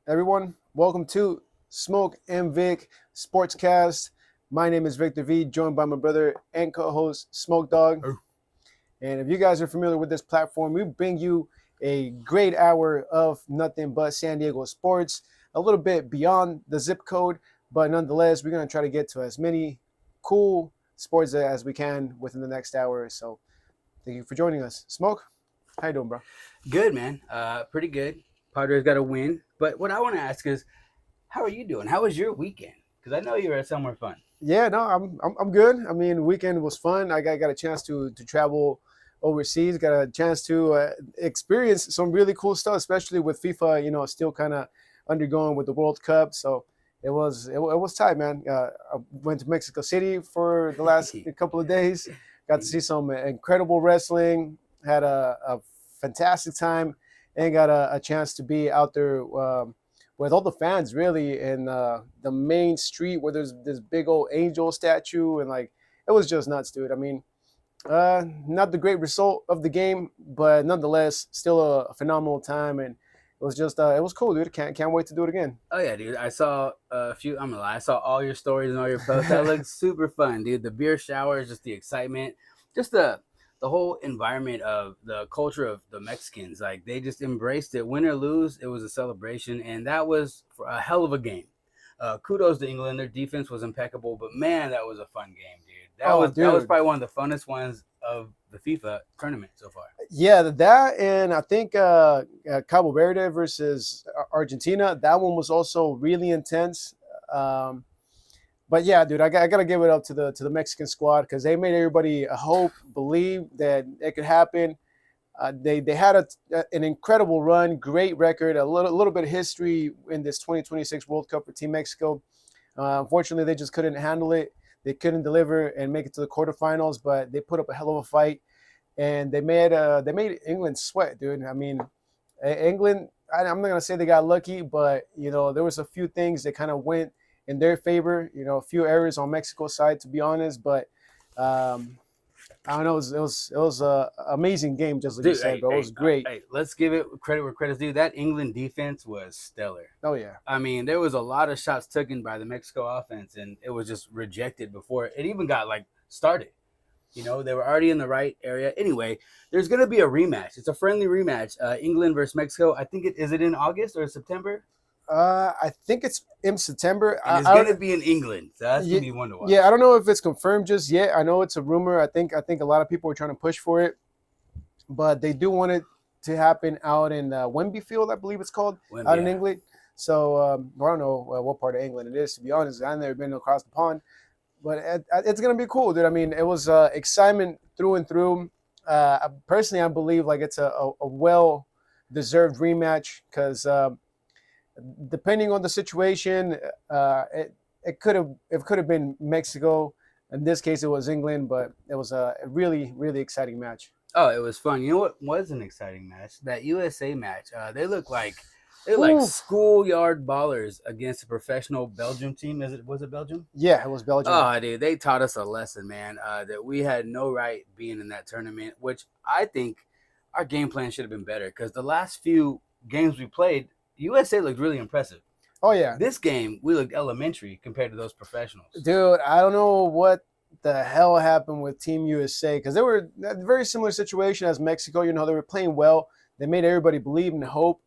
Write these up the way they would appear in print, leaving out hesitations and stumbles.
everyone. Welcome to N Vic SportsCast. My name is Victor V, joined by my brother and co-host Smoke Dog. Oh. And if you guys are familiar with this platform, we bring you a great hour of nothing but San Diego sports, a little bit beyond the zip code, but nonetheless, we're going to try to get to as many cool sports as we can within the next hour. So thank you for joining us. Smoke, how you doing, bro? Good, man. Pretty good. Padres got a win. But what I want to ask is, how are you doing? How was your weekend? Because I know you were at somewhere fun. Yeah, no, I'm good. I mean, weekend was fun. I got a chance to travel overseas. Got a chance to experience some really cool stuff, especially with FIFA. Still kind of undergoing with the World Cup. So it was tight, man. I went to Mexico City for the last couple of days. Got to see some incredible wrestling. Had a fantastic time, and got a chance to be out there. With all the fans really in the main street where there's this big old angel statue, and like it was just nuts, dude. I mean, not the great result of the game, but nonetheless still a phenomenal time, and it was cool, dude. Can't wait to do it again. Oh yeah, dude. I saw a few. I'm gonna lie. I saw all your stories and all your posts. That looked super fun, dude. The beer showers, just the excitement, just the whole environment of the culture of the Mexicans. Like they just embraced it. Win or lose, it was a celebration, and that was a hell of a game. Kudos to England. Their defense was impeccable, but man, that was a fun game, dude. Oh, That was dude. probably one of the funnest ones of the FIFA tournament so far. Yeah, that, and I think Cabo Verde versus Argentina. That one was also really intense. Um, but yeah, dude, I got to give it up to the Mexican squad because they made everybody hope, believe that it could happen. They had an incredible run, great record, a little bit of history in this 2026 World Cup for Team Mexico. Unfortunately, they just couldn't handle it. They couldn't deliver and make it to the quarterfinals, but they put up a hell of a fight, and they made England sweat, dude. I mean, England. I'm not gonna say they got lucky, but there was a few things that kind of went in their favor. A few errors on Mexico's side, to be honest, but. I don't know. It was a amazing game, just like you Dude, said, bro. It was great. hey, let's give it credit where credit's due. That England defense was stellar. Oh yeah. I mean, there was a lot of shots taken by the Mexico offense, and it was just rejected before it even got like started. They were already in the right area. Anyway, there's going to be a rematch. It's a friendly rematch. England versus Mexico. I think is it in August or September? I think it's in September. And it's going to be in England. So that's going to be one to watch. Yeah, I don't know if it's confirmed just yet. I know it's a rumor. I think a lot of people are trying to push for it, but they do want it to happen out in Wembley Field, I believe it's called, out in England. So I don't know what part of England it is, to be honest. I've never been across the pond, but it's gonna be cool, dude. I mean, it was excitement through and through. Personally, I believe like it's a well deserved rematch because depending on the situation, it could have been Mexico. In this case, it was England, but it was a really really exciting match. Oh, it was fun. You know what was an exciting match? That USA match. They look like schoolyard ballers against a professional Belgium team. Was it Belgium? Yeah, it was Belgium. Oh, dude, they taught us a lesson, man. That we had no right being in that tournament. Which I think our game plan should have been better because the last few games we played, USA looked really impressive. Oh yeah. This game we looked elementary compared to those professionals. Dude, I don't know what the hell happened with Team USA because they were in a very similar situation as Mexico. They were playing well. They made everybody believe and hope.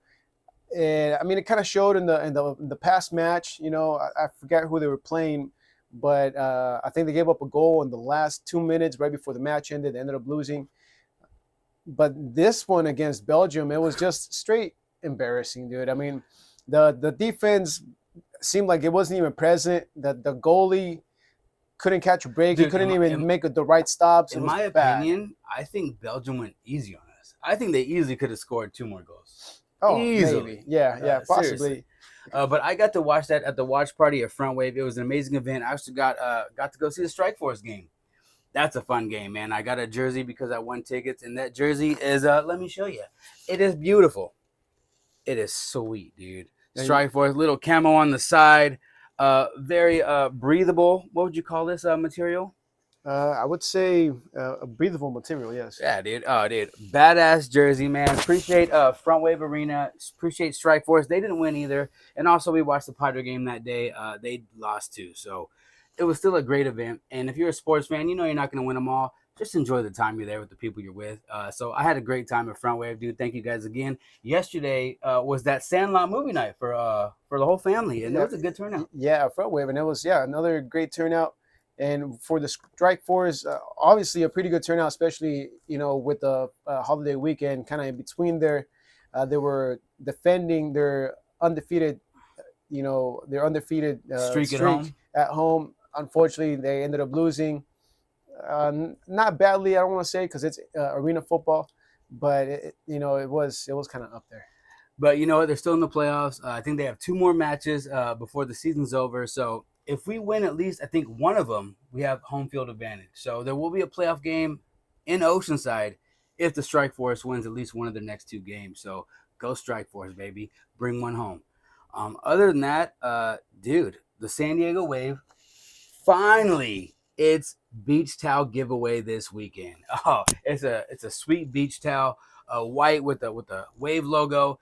And I mean, it kind of showed in the past match. I forget who they were playing, but I think they gave up a goal in the last 2 minutes right before the match ended. They ended up losing. But this one against Belgium, it was just straight embarrassing, dude. I mean, the defense seemed like it wasn't even present. The goalie couldn't catch a break. He couldn't even make the right stops. In my opinion, I think Belgium went easy on us. I think they easily could have scored 2 more goals. Oh, easily. Maybe. Yeah, possibly. But I got to watch that at the watch party at Front Wave. It was an amazing event. I actually got to go see the Strike Force game. That's a fun game, man. I got a jersey because I won tickets, and that jersey is let me show you. It is beautiful. It is sweet, dude. Strike Force, little camo on the side, very breathable. What would you call this material? I would say a breathable material. Yes. Yeah, dude. Oh, dude. Badass jersey, man. Appreciate Front Wave Arena. Appreciate Strike Force. They didn't win either. And also, we watched the Padre game that day. They lost too. So it was still a great event. And if you're a sports fan, you know you're not going to win them all. Just enjoy the time you're there with the people you're with. So I had a great time at Front Wave, dude. Thank you guys again. Yesterday was that Sandlot movie night for the whole family, and it Yeah, was a good turnout. yeah, front wave, and it was another great turnout. And for the Strike Force, obviously a pretty good turnout, especially with the holiday weekend, kind of in between there. They were defending their undefeated Streak at streak home. at home. Unfortunately, they ended up losing. Not badly, I don't want to say, because it's arena football, but it was kind of up there. But you know what? They're still in the playoffs. I think they have two more matches before the season's over. So if we win at least, I think one of them, we have home field advantage. So there will be a playoff game in Oceanside if the Strike Force wins at least one of their next two games. So go Strike Force, baby. Bring one home. Other than that, dude, the San Diego Wave finally it's beach towel giveaway this weekend. Oh, it's a sweet beach towel, white with the wave logo.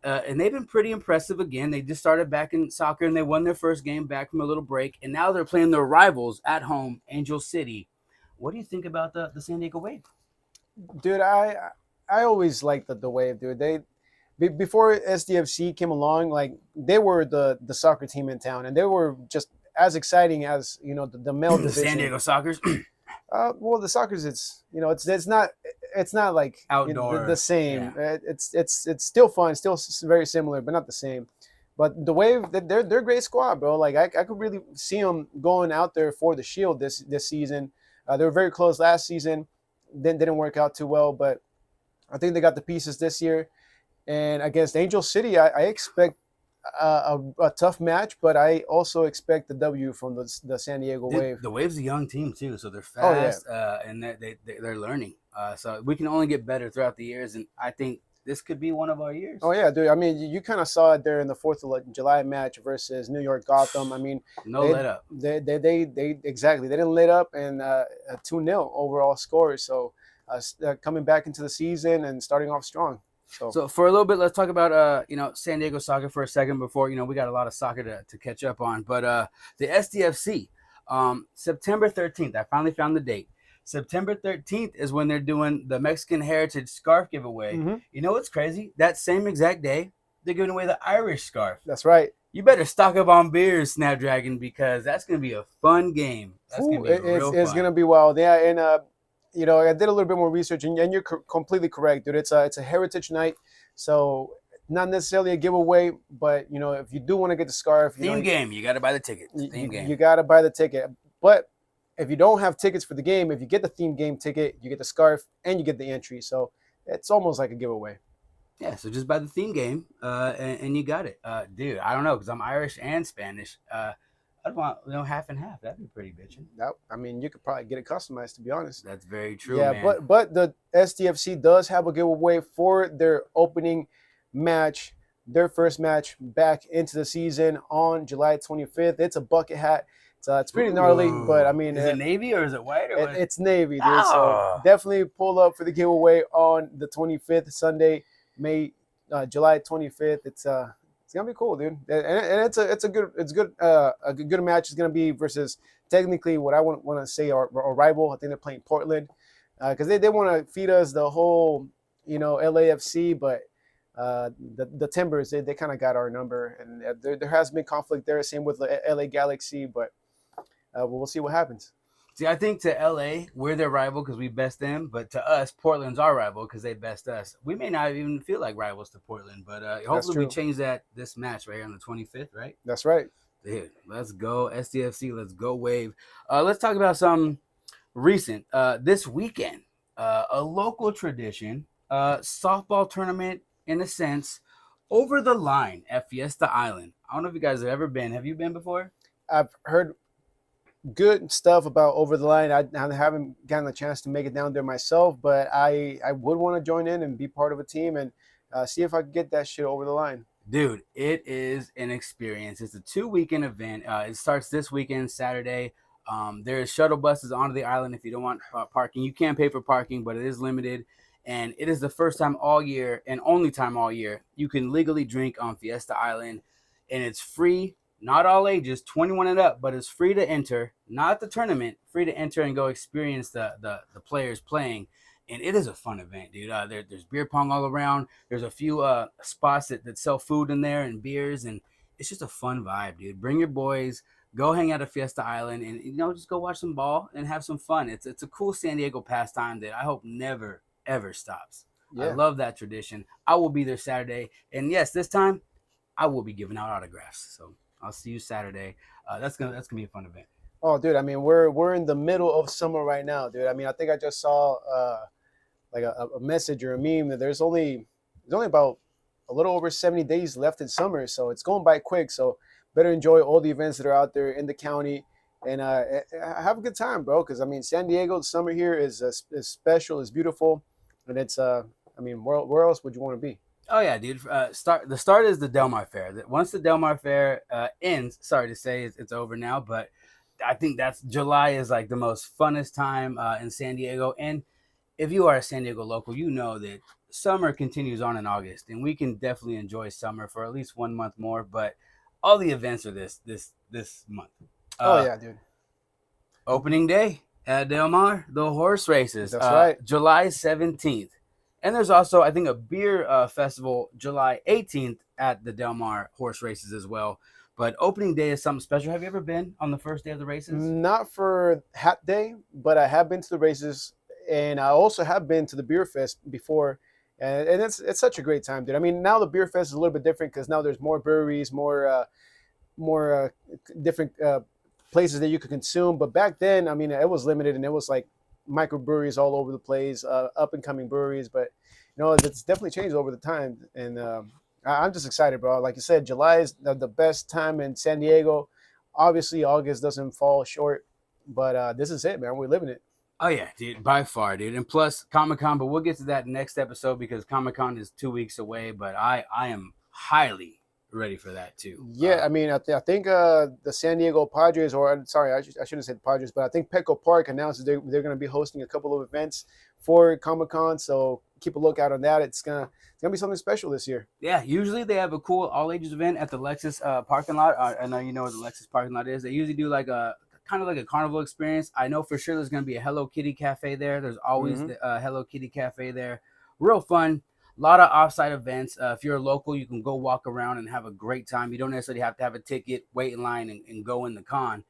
And they've been pretty impressive again. They just started back in soccer and they won their first game back from a little break. And now they're playing their rivals at home, Angel City. What do you think about the San Diego Wave? Dude, I always liked the Wave, dude. Before SDFC came along, like they were the soccer team in town, and they were just as exciting as the male The San division. Diego Sockers Well, the soccer's it's not like outdoor. the same. Yeah. It's still fun, still very similar, but not the same. But the Wave, they're a great squad, bro. Like I could really see them going out there for the Shield this season. They were very close last season, then didn't work out too well, but I think they got the pieces this year. And against Angel City, I expect a tough match, but I also expect the W from the San Diego Wave. The Wave's a young team too, so they're Oh, yeah. fast and they're learning. So we can only get better throughout the years, and I think this could be one of our years. Oh yeah, dude. I mean, you kind of saw it there in the July match versus New York Gotham. I mean, No let up. They exactly. They didn't let up, and a 2-0 overall score. So coming back into the season and starting off strong. So for a little bit, let's talk about San Diego soccer for a second before we got a lot of soccer to catch up on. But the SDFC, September 13th, I finally found the date. September 13th is when they're doing the Mexican Heritage Scarf giveaway. Mm-hmm. You know what's crazy? That same exact day, they're giving away the Irish scarf. That's right. You better stock up on beers, Snapdragon, because that's going to be a fun game. That's going to be real fun. It's going to be wild. Yeah, and I did a little bit more research, and you're completely correct, dude. It's a heritage night, so not necessarily a giveaway, but if you do want to get the scarf, game, you got to buy the ticket. Theme game. You got to buy the ticket. But if you don't have tickets for the game, if you get the theme game ticket, you get the scarf and you get the entry. So it's almost like a giveaway. Yeah, so just buy the theme game, and you got it, dude. I don't know because I'm Irish and Spanish. I'd want half and half. That'd be pretty bitchin'. I mean, you could probably get it customized, to be honest. That's very true. Yeah, man. but the SDFC does have a giveaway for their opening match, their first match back into the season on July 25th. It's a bucket hat. It's pretty gnarly, but I mean, is it navy or is it white? Or it's navy, dude. So definitely pull up for the giveaway on the 25th, Sunday, July 25th. It's gonna be cool, dude. And it's a good match. It's gonna be versus technically what I want to say our rival. I think they're playing Portland because they want to feed us the whole LAFC, but the Timbers they kind of got our number, and there has been conflict there. Same with the LA Galaxy, but we'll see what happens. See, I think to LA, we're their rival because we best them, but to us, Portland's our rival because they best us. We may not even feel like rivals to Portland, but hopefully we change this match right here on the 25th, right? That's right. Dude, let's go SDFC. Let's go Wave. Let's talk about some recent. This weekend, a local tradition, softball tournament in a sense, over the line at Fiesta Island. I don't know if you guys have ever been. Have you been before? I've heard good stuff about over the line. I haven't gotten a chance to make it down there myself, but I would want to join in and be part of a team and see if I can get that shit over the line. Dude, it is an experience. It's a 2-weekend event. It starts this weekend, Saturday. There's shuttle buses onto the island if you don't want parking. You can pay for parking, but it is limited. And it is the first time all year and only time all year you can legally drink on Fiesta Island. And it's free, not all ages, 21 and up, but it's free to enter, not the tournament, free to enter and go experience the players playing. And it is a fun event, dude. There's beer pong all around. There's a few spots that sell food in there and beers. And it's just a fun vibe, dude. Bring your boys, go hang out at Fiesta Island, and just go watch some ball and have some fun. It's a cool San Diego pastime that I hope never ever stops. Yeah. I love that tradition. I will be there Saturday, and yes, this time I will be giving out autographs. So I'll see you Saturday. That's gonna be a fun event. Oh, dude! I mean, we're in the middle of summer right now, dude. I mean, I think I just saw like a message or a meme that there's only about a little over 70 days left in summer, so it's going by quick. So better enjoy all the events that are out there in the county, and have a good time, bro. Because I mean, San Diego, the summer here is special, is beautiful, and it's I mean, where else would you want to be? Oh yeah, dude. The start is the Del Mar Fair. Once the Del Mar Fair ends, sorry to say it's over now, but I think that's July is like the most funnest time in San Diego. And if you are a San Diego local, you know that summer continues on in August, and we can definitely enjoy summer for at least 1 month more. But all the events are this month. Oh yeah, dude. Opening day at Del Mar, the horse races. That's right. July 17th. And there's also, I think, a beer festival July 18th at the Del Mar horse races as well. But opening day is something special. Have you ever been on the first day of the races? Not for Hat Day, but I have been to the races, and I also have been to the beer fest before. And it's such a great time, dude. I mean, now the beer fest is a little bit different because now there's more breweries, more different places that you could consume. But back then, I mean, it was limited, and it was like microbreweries all over the place, up and coming breweries. But it's definitely changed over the time, and I'm just excited, bro. Like you said, July is the best time in San Diego. Obviously, August doesn't fall short, but this is it, man. We're living it. Oh yeah, dude, by far, dude. And plus Comic-Con, but we'll get to that next episode because Comic-Con is 2 weeks away. But I am highly ready for that too. Yeah, I mean, I think the San Diego Padres, or sorry, I shouldn't have said Padres, but I think Petco Park announced they're going to be hosting a couple of events for Comic-Con. So keep a lookout on that. It's gonna be something special this year. Yeah, usually they have a cool all ages event at the Lexus parking lot. I know you know what the Lexus parking lot is. They usually do like a kind of like a carnival experience. I know for sure there's going to be a Hello Kitty cafe there. There's always the Hello Kitty cafe there. Real fun. A lot of offsite events. If you're a local, you can go walk around and have a great time. You don't necessarily have to have a ticket, wait in line, and go in the con.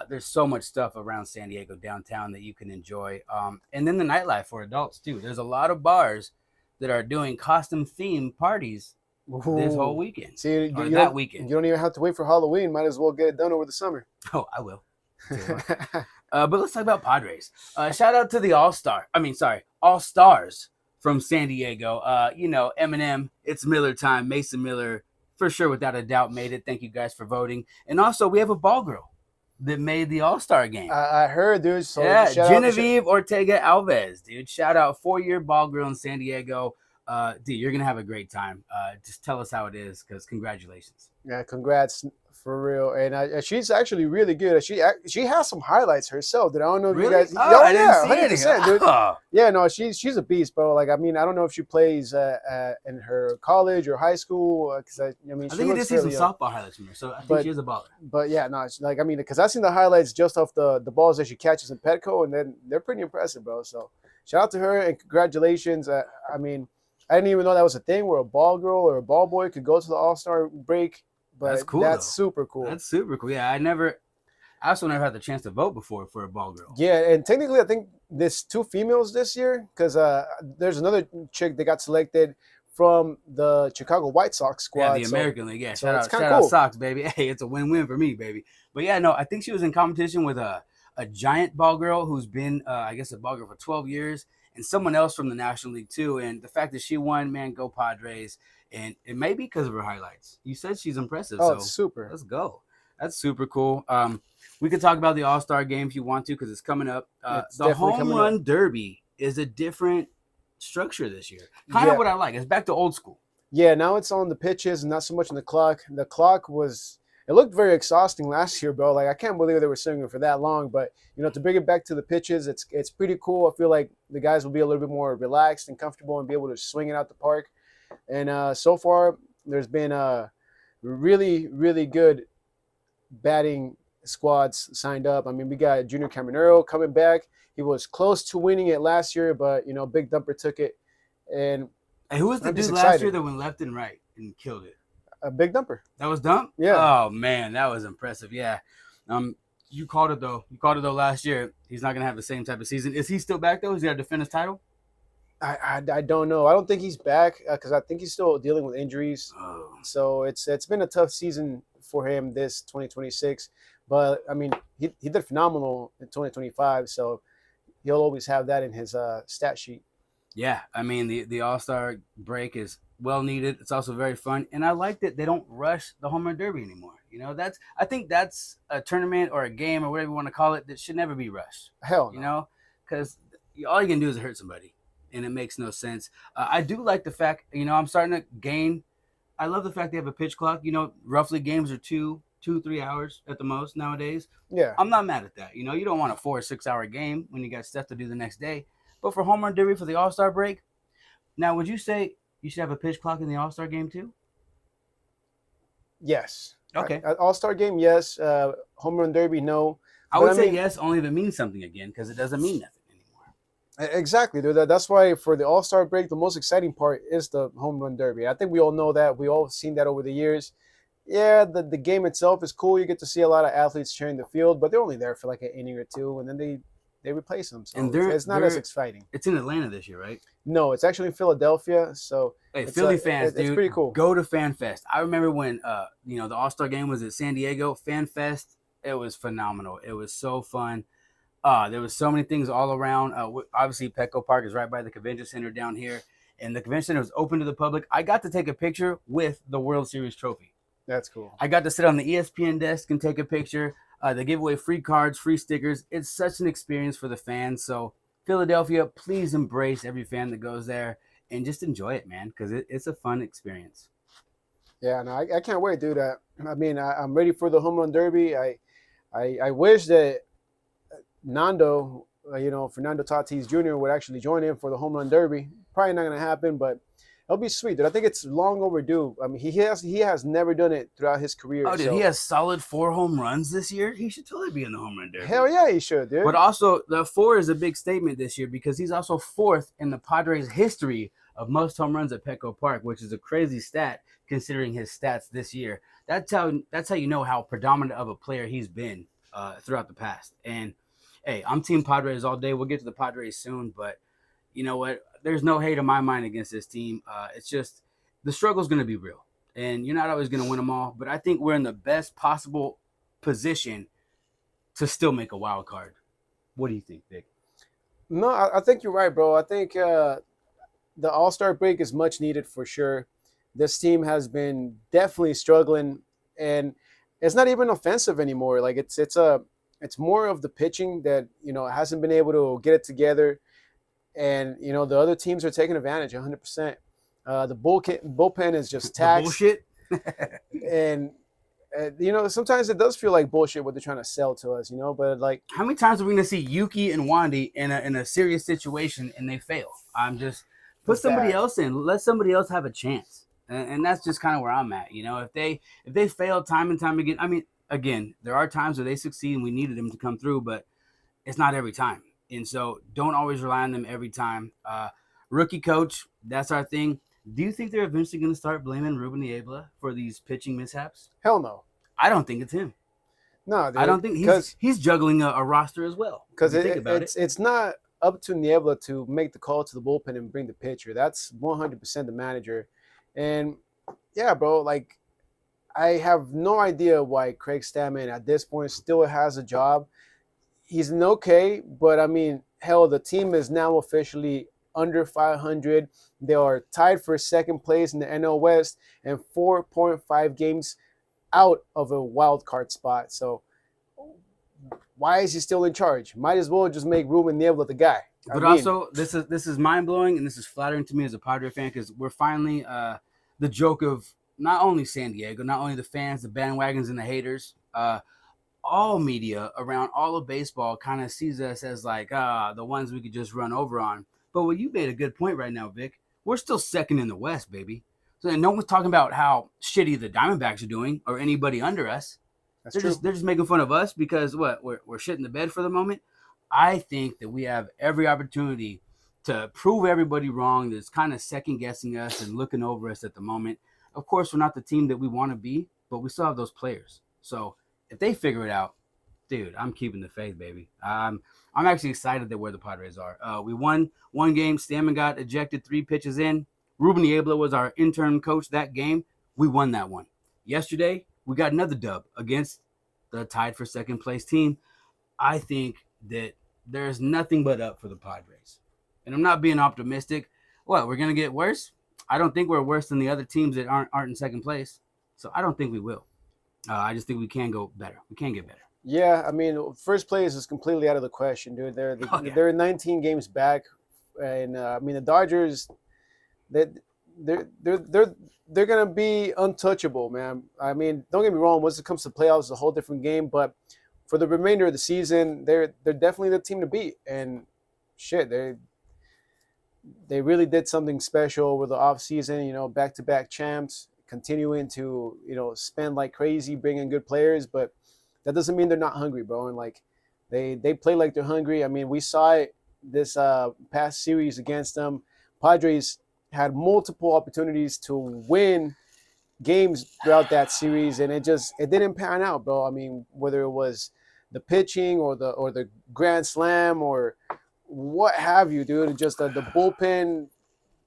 There's so much stuff around San Diego downtown that you can enjoy. And then the nightlife for adults, too. There's a lot of bars that are doing costume-themed parties this whole weekend. See, that weekend. You don't even have to wait for Halloween. Might as well get it done over the summer. Oh, I will. But let's talk about Padres. Shout out to the All-Stars from San Diego. Eminem, it's Miller time. Mason Miller, for sure, without a doubt, made it. Thank you guys for voting. And also, we have a ball girl that made the All-Star game. I heard, dude. So yeah, Genevieve Ortega Alves, dude. Shout out, 4-year ball girl in San Diego. Dude, you're going to have a great time. Just tell us how it is, because congratulations. Yeah, congrats. For real, and she's actually really good. She has some highlights herself. Dude, I don't know if really? you guys. I didn't see 100%, dude. Oh. Yeah, no, she's a beast, bro. Like, I mean, I don't know if she plays in her college or high school, because I think you did see some softball highlights from her, so I think she is a baller. But yeah, no, like, I mean, because I've seen the highlights just off the balls that she catches in Petco, and then they're pretty impressive, bro. So shout out to her and congratulations. I mean, I didn't even know that was a thing where a ball girl or a ball boy could go to the All-Star break. But that's cool. That's super cool. That's super cool. Yeah, I also never had the chance to vote before for a ball girl. Yeah, and technically, I think there's 2 females this year because there's another chick that got selected from the Chicago White Sox squad. Yeah, the American League. Yeah, shout out Sox, baby. Hey, it's a win-win for me, baby. But yeah, no, I think she was in competition with a giant ball girl who's been, I guess, a ball girl for 12 years, and someone else from the National League too. And the fact that she won, man, go Padres. And it may be because of her highlights. You said she's impressive. Oh, so it's super. Let's go. That's super cool. We could talk about the All-Star game if you want to because it's coming up. The home run derby is a different structure this year. Kind of what I like. It's back to old school. Yeah, now it's on the pitches and not so much on the clock. The clock was it looked very exhausting last year, bro. Like I can't believe they were swinging for that long. But to bring it back to the pitches, it's pretty cool. I feel like the guys will be a little bit more relaxed and comfortable and be able to swing it out the park. And so far, there's been really, really good batting squads signed up. I mean, we got Junior Caminero coming back. He was close to winning it last year, but Big Dumper took it. And who was the I'm dude just last excited. year that went left and right and killed it? A Big Dumper. That was Dump? Yeah. Oh man, that was impressive. Yeah. You called it though. You called it though last year. He's not gonna have the same type of season. Is he still back though? Is he gonna defend his title? I don't know. I don't think he's back because I think he's still dealing with injuries. Oh. So it's been a tough season for him this 2026. But I mean, he did phenomenal in 2025. So he'll always have that in his stat sheet. Yeah, I mean the All-Star break is well needed. It's also very fun, and I like that they don't rush the home run derby anymore. I think that's a tournament or a game or whatever you want to call it that should never be rushed. Hell no. Because all you can do is hurt somebody, and it makes no sense. I do like the fact, I'm starting to gain. I love the fact they have a pitch clock. Roughly games are 2-3 hours at the most nowadays. Yeah. I'm not mad at that. You don't want a 4 or 6 hour game when you got stuff to do the next day. But for home run derby for the All-Star break, now would you say you should have a pitch clock in the All-Star game too? Yes. Okay. All-Star game, yes. Home run derby, no. I would say yes, only if it means something again, because it doesn't mean nothing anymore. Exactly, dude. That's why for the All-Star break, the most exciting part is the home run derby. I think we all know that. We all seen that over the years. Yeah, the game itself is cool. You get to see a lot of athletes sharing the field, but they're only there for like an inning or two, and then they replace them. So it's not as exciting. It's in Atlanta this year, right? No, it's actually in Philadelphia. So hey, Philly fans, dude, it's pretty cool. Go to Fan Fest. I remember when the All-Star game was at San Diego. Fan Fest, it was phenomenal. It was so fun. There was so many things all around. Obviously, Petco Park is right by the convention center down here, and the convention center was open to the public. I got to take a picture with the World Series trophy. That's cool. I got to sit on the ESPN desk and take a picture. They give away free cards, free stickers. It's such an experience for the fans. So Philadelphia, please embrace every fan that goes there and just enjoy it, man, because it's a fun experience. Yeah, no, I can't wait, dude. I mean, I'm ready for the home run derby. I wish that Nando, Fernando Tatis Jr. would actually join in for the home run derby. Probably not going to happen, but it'll be sweet, dude. I think it's long overdue. I mean, he has never done it throughout his career. Oh, dude, he has solid 4 home runs this year. He should totally be in the home run derby. Hell yeah, he should, dude. But also, the 4 is a big statement this year because he's also 4th in the Padres' history of most home runs at Petco Park, which is a crazy stat considering his stats this year. That's how you know how predominant of a player he's been throughout the past. And hey, I'm Team Padres all day. We'll get to the Padres soon, but you know what? There's no hate in my mind against this team. It's just the struggle is going to be real, and you're not always going to win them all. But I think we're in the best possible position to still make a wild card. What do you think, Vic? No, I think you're right, bro. I think the All-Star break is much needed for sure. This team has been definitely struggling, and it's not even offensive anymore. Like it's more of the pitching that hasn't been able to get it together. And, the other teams are taking advantage 100%. The bullpen is just taxed. Bullshit. And, sometimes it does feel like bullshit what they're trying to sell to us, But, like, how many times are we going to see Yuki and Wandy in a serious situation and they fail? I'm just put somebody else in. Let somebody else have a chance. And that's just kind of where I'm at. If they fail time and time again, I mean, again, there are times where they succeed and we needed them to come through, but it's not every time. And so don't always rely on them every time. Rookie coach, that's our thing. Do you think they're eventually going to start blaming Ruben Niebla for these pitching mishaps? Hell no. I don't think it's him. No, dude, I don't think he's juggling a roster as well. Because it's not up to Niebla to make the call to the bullpen and bring the pitcher. That's 100% the manager. And, yeah, bro, like, I have no idea why Craig Stammen at this point still has a job. He's an okay, but I mean, hell, the team is now officially under 500. They are tied for second place in the NL West and 4.5 games out of a wild card spot. So why is he still in charge? Might as well just make Ruben Niebla the guy. But also, this is mind blowing and this is flattering to me as a Padre fan because we're finally the joke of not only San Diego, not only the fans, the bandwagons, and the haters, all media around all of baseball kind of sees us as like the ones we could just run over on. But what you made a good point right now, Vic. We're still second in the West, baby. So no one's talking about how shitty the Diamondbacks are doing or anybody under us. That's They're true. just making fun of us because what we're shit in the bed for the moment. I think that we have every opportunity to prove everybody wrong that's kind of second guessing us and looking over us at the moment. Of course, we're not the team that we want to be, but we still have those players. So if they figure it out, dude, I'm keeping the faith, baby. I'm actually excited that where the Padres are. We won one game. Stammen got ejected 3 pitches in. Ruben Niebla was our interim coach that game. We won that one. Yesterday, we got another dub against the tied for second place team. I think that there's nothing but up for the Padres. And I'm not being optimistic. What, we're going to get worse? I don't think we're worse than the other teams that aren't in second place. So I don't think we will. I just think we can go better. We can get better. Yeah, I mean, first place is completely out of the question, dude. They're 19 games back, and I mean the Dodgers, that they're gonna be untouchable, man. I mean, don't get me wrong. Once it comes to playoffs, it's a whole different game. But for the remainder of the season, they're definitely the team to beat. And shit, they really did something special over the offseason, back-to-back champs, continuing to, spend like crazy, bringing good players, but that doesn't mean they're not hungry, bro. And like they play like they're hungry. I mean, we saw it this past series against them. Padres had multiple opportunities to win games throughout that series, and it didn't pan out, bro. I mean, whether it was the pitching or the grand slam or what have you, dude. Just the bullpen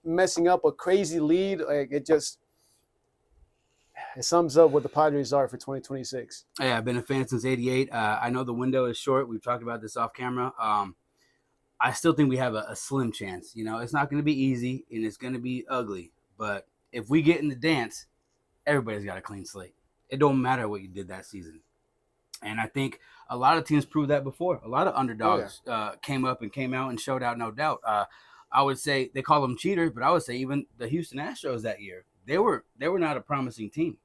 messing up a crazy lead. Like it sums up what the Padres are for 2026. Yeah, I've been a fan since '88. I know the window is short. We've talked about this off camera. I still think we have a slim chance. It's not going to be easy and it's going to be ugly. But if we get in the dance, everybody's got a clean slate. It don't matter what you did that season. And I think a lot of teams proved that before. A lot of underdogs came up and came out and showed out, no doubt. I would say they call them cheaters, but I would say even the Houston Astros that year, they were not a promising team.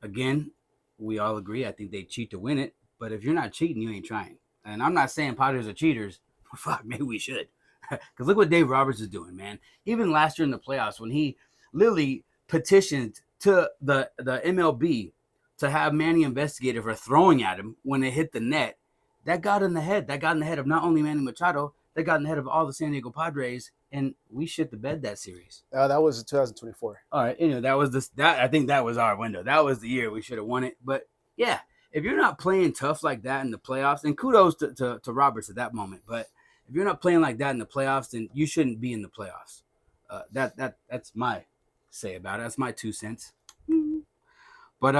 Again, we all agree. I think they cheat to win it. But if you're not cheating, you ain't trying. And I'm not saying Padres are cheaters. Fuck, maybe we should. Because look what Dave Roberts is doing, man. Even last year in the playoffs, when he literally petitioned to the MLB to have Manny investigated for throwing at him when it hit the net, that got in the head. That got in the head of not only Manny Machado, that got in the head of all the San Diego Padres, and we shit the bed that series. That was 2024. All right, that was this. That I think that was our window. That was the year we should have won it. But yeah, if you're not playing tough like that in the playoffs, and kudos to Roberts at that moment, but if you're not playing like that in the playoffs, then you shouldn't be in the playoffs. That's my say about it. That's my 2 cents. But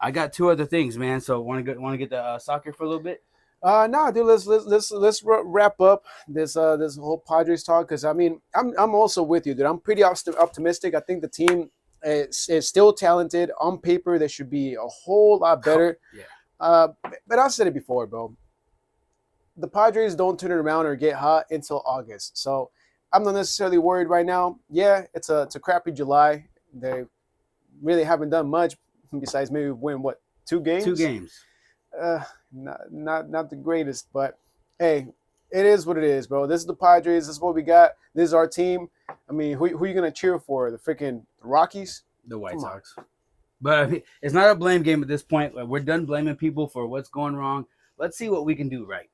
I got 2 other things, man. So want to get the soccer for a little bit? No, dude. Let's wrap up this whole Padres talk, because I mean I'm also with you, dude. I'm pretty optimistic. I think the team is still talented. On paper, they should be a whole lot better. Yeah. But I've said it before, bro. The Padres don't turn it around or get hot until August, so I'm not necessarily worried right now. Yeah, it's a crappy July. They really haven't done much besides maybe win 2 games. 2 games. Not the greatest, but hey, it is what it is, bro. This is the Padres. This is what we got. This is our team. I mean, who are you gonna cheer for? The freaking Rockies? The White Sox. But I mean, it's not a blame game at this point. We're done blaming people for what's going wrong. Let's see what we can do right.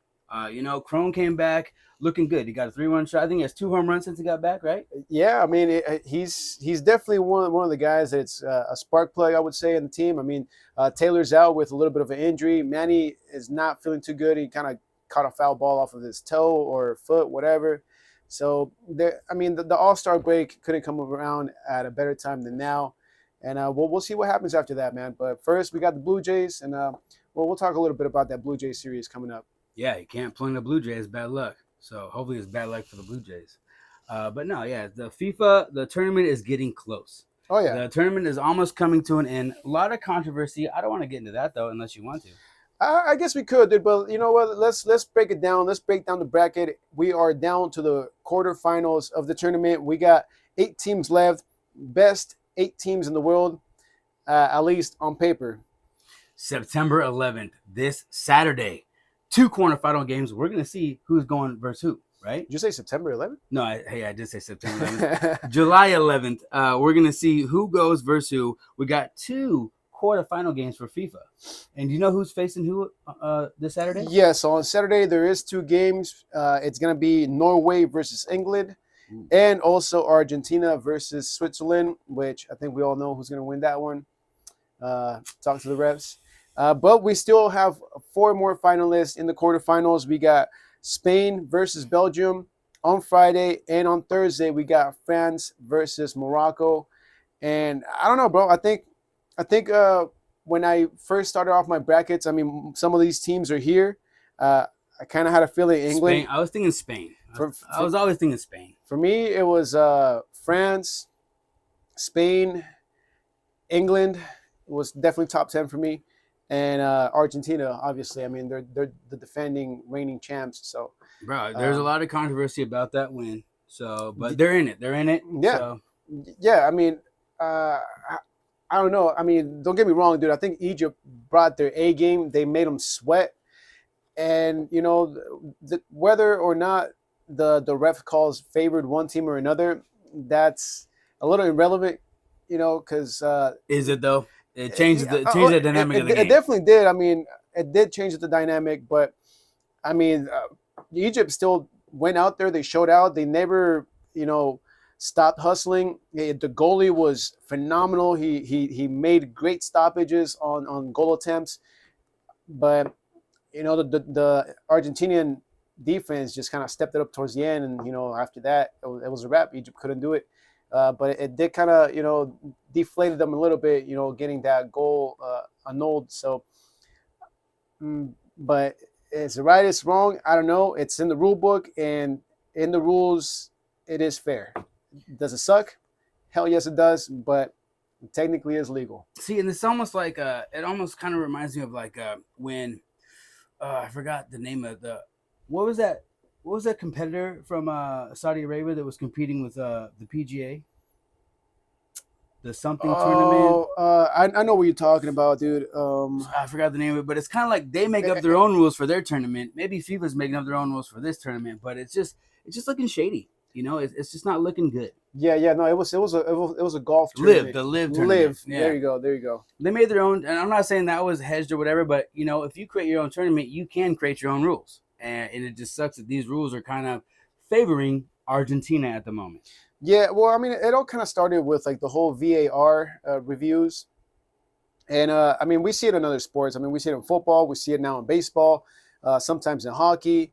Crone came back looking good. He got a 3-run shot. I think he has 2 home runs since he got back, right? Yeah, I mean, he's definitely one of the guys that's a spark plug, I would say, in the team. I mean, Taylor's out with a little bit of an injury. Manny is not feeling too good. He kind of caught a foul ball off of his toe or foot, whatever. So, the All-Star break couldn't come around at a better time than now. And we'll see what happens after that, man. But first, we got the Blue Jays, and we'll talk a little bit about that Blue Jays series coming up. Yeah, you can't play in the Blue Jays. Bad luck. So hopefully it's bad luck for the Blue Jays. But no, yeah, the tournament is getting close. Oh, yeah. The tournament is almost coming to an end. A lot of controversy. I don't want to get into that, though, unless you want to. I guess we could, dude, but you know what? Let's break it down. Let's break down the bracket. We are down to the quarterfinals of the tournament. We got 8 teams left. Best 8 teams in the world, at least on paper. September 11th, this Saturday, 2 quarterfinal games. We're going to see who's going versus who, right? Did you say September 11th? No, I did say September 11th. July 11th, we're going to see who goes versus who. We got 2 quarterfinal games for FIFA. And do you know who's facing who this Saturday? Yes, on Saturday there is 2 games. It's going to be Norway versus England, and also Argentina versus Switzerland, which I think we all know who's going to win that one. Talk to the refs. But we still have 4 more finalists in the quarterfinals. We got Spain versus Belgium on Friday, and on Thursday we got France versus Morocco. And I don't know, bro. I think when I first started off my brackets, I mean, some of these teams are here. I kind of had a feeling England. Spain. I was thinking Spain. I was always thinking Spain. For me, it was France, Spain, England was definitely top 10 for me, and Argentina, obviously. I mean, they're the defending reigning champs. So, bro, there's a lot of controversy about that win. So, but they're in it. They're in it. Yeah, so. Yeah. I mean, I don't know. I mean, don't get me wrong, dude. I think Egypt brought their A game. They made them sweat, and you know, whether or not the ref calls favored one team or another, that's a little irrelevant. You know, because is it though? It changed the dynamic of the game. It definitely did. I mean, it did change the dynamic, but I mean, Egypt still went out there. They showed out. They never, you know, stopped hustling. The goalie was phenomenal. He made great stoppages on goal attempts, but you know, the Argentinian defense just kind of stepped it up towards the end, and you know, after that it was a wrap. Egypt couldn't do it. But it did kind of, you know, deflated them a little bit, you know, getting that goal annulled. So, but it's right, it's wrong. I don't know. It's in the rule book, and in the rules, it is fair. Does it suck? Hell yes, it does. But technically, it's legal. See, and it's almost like it almost kind of reminds me of like when I forgot the name of what was that? What was that competitor from Saudi Arabia that was competing with the PGA? The something tournament. I know what you're talking about, dude. I forgot the name of it, but it's kind of like they make up their own rules for their tournament. Maybe FIFA's making up their own rules for this tournament, but it's just looking shady. You know, it's just not looking good. Yeah. No, it was a golf tournament. The live tournament. Yeah. There you go. They made their own, and I'm not saying that was hedged or whatever, but you know, if you create your own tournament, you can create your own rules. And it just sucks that these rules are kind of favoring Argentina at the moment. Yeah, well, I mean, it all kind of started with like the whole VAR reviews, and I mean, we see it in other sports. I mean, we see it in football, we see it now in baseball, sometimes in hockey.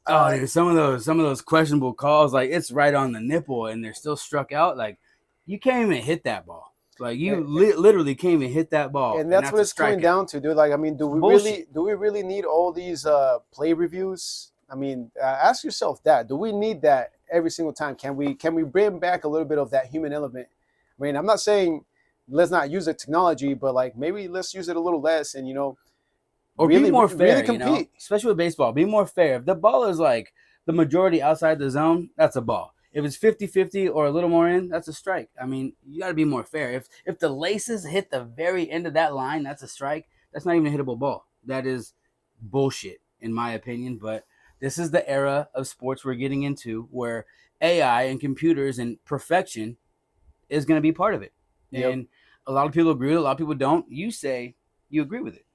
Dude, some of those questionable calls, like it's right on the nipple, and they're still struck out. Like you can't even hit that ball. Like you literally can't even hit that ball, and that's what it's coming down to, dude. Like, I mean, do we really need all these play reviews? I mean, ask yourself that. Do we need that every single time? Can we bring back a little bit of that human element? I mean, I'm not saying let's not use the technology, but like maybe let's use it a little less, and you know, or really, be more fair. Really compete. You know? Especially with baseball, be more fair. If the ball is like the majority outside the zone, that's a ball. If it's 50-50 or a little more in, that's a strike. I mean, you got to be more fair. If the laces hit the very end of that line, that's a strike. That's not even a hittable ball. That is bullshit, in my opinion. But this is the era of sports we're getting into where AI and computers and perfection is going to be part of it. Yep. And a lot of people agree with it. A lot of people don't. You say you agree with it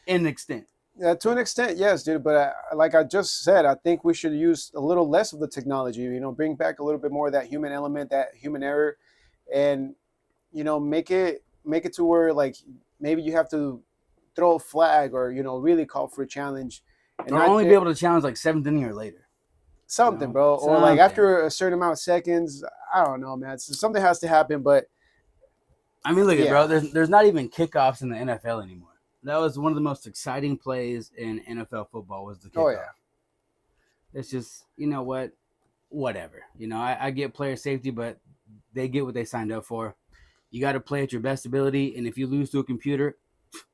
in an extent. To an extent, yes, dude. But like I just said, I think we should use a little less of the technology. You know, bring back a little bit more of that human element, that human error, and you know, make it to where like maybe you have to throw a flag or you know really call for a challenge, and or only be able to challenge like 7th inning or later. Something, you know? Bro, or like after a certain amount of seconds. I don't know, man. Something has to happen. But I mean, look, bro. There's not even kickoffs in the NFL anymore. That was one of the most exciting plays in NFL football was the kickoff. Oh, yeah. It's just, you know what? Whatever. You know, I get player safety, but they get what they signed up for. You got to play at your best ability, and if you lose to a computer,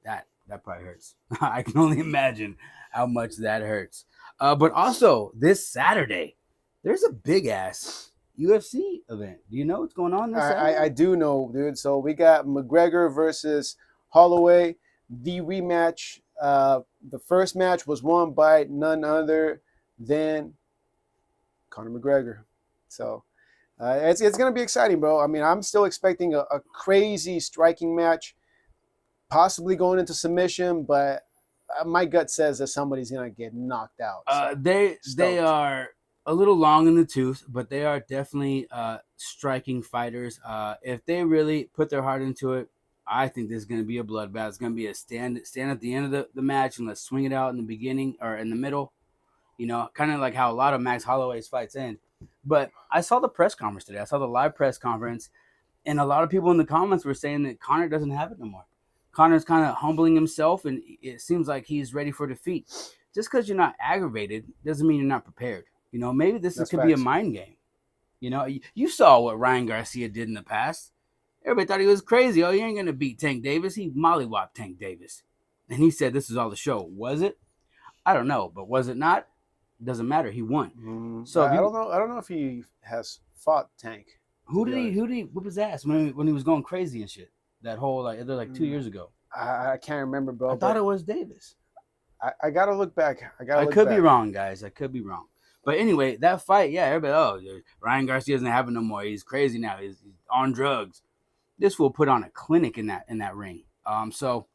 that probably hurts. I can only imagine how much that hurts. But also, this Saturday, there's a big-ass UFC event. Do you know what's going on this I Saturday? do know, dude. So we got McGregor versus Holloway, the rematch. The first match was won by none other than Conor McGregor. So it's going to be exciting, bro. I mean, I'm still expecting a crazy striking match, possibly going into submission, but my gut says that somebody's going to get knocked out. So They stoked. are a little long in the tooth, but they are definitely striking fighters. If they really put their heart into it, I think this is going to be a bloodbath. It's going to be a stand at the end of the match and let's swing it out in the beginning or in the middle. You know, kind of like how a lot of Max Holloway's fights end. But I saw the press conference today. I saw the live press conference, and a lot of people in the comments were saying that Conor doesn't have it no more. Conor's kind of humbling himself, and it seems like he's ready for defeat. Just because you're not aggravated doesn't mean you're not prepared. You know, maybe That's could be a facts. mind game. You know, you saw what Ryan Garcia did in the past. Everybody thought he was crazy. Oh, you ain't gonna beat Tank Davis. He mollywopped Tank Davis, and he said this is all the show. Was it? I don't know, but was it not? Doesn't matter. He won. So if I you, don't know. I don't know if he has fought Tank. To be honest, who did he whip his ass when he was going crazy and shit? That whole they're like 2 years ago. I can't remember, I bro. thought But it was Davis. I gotta look back. I gotta I look could be back. wrong, guys. I could be wrong. But anyway, that fight, yeah, everybody, Ryan Garcia doesn't have it no more. He's crazy now. He's on drugs. This will put on a clinic in that ring. So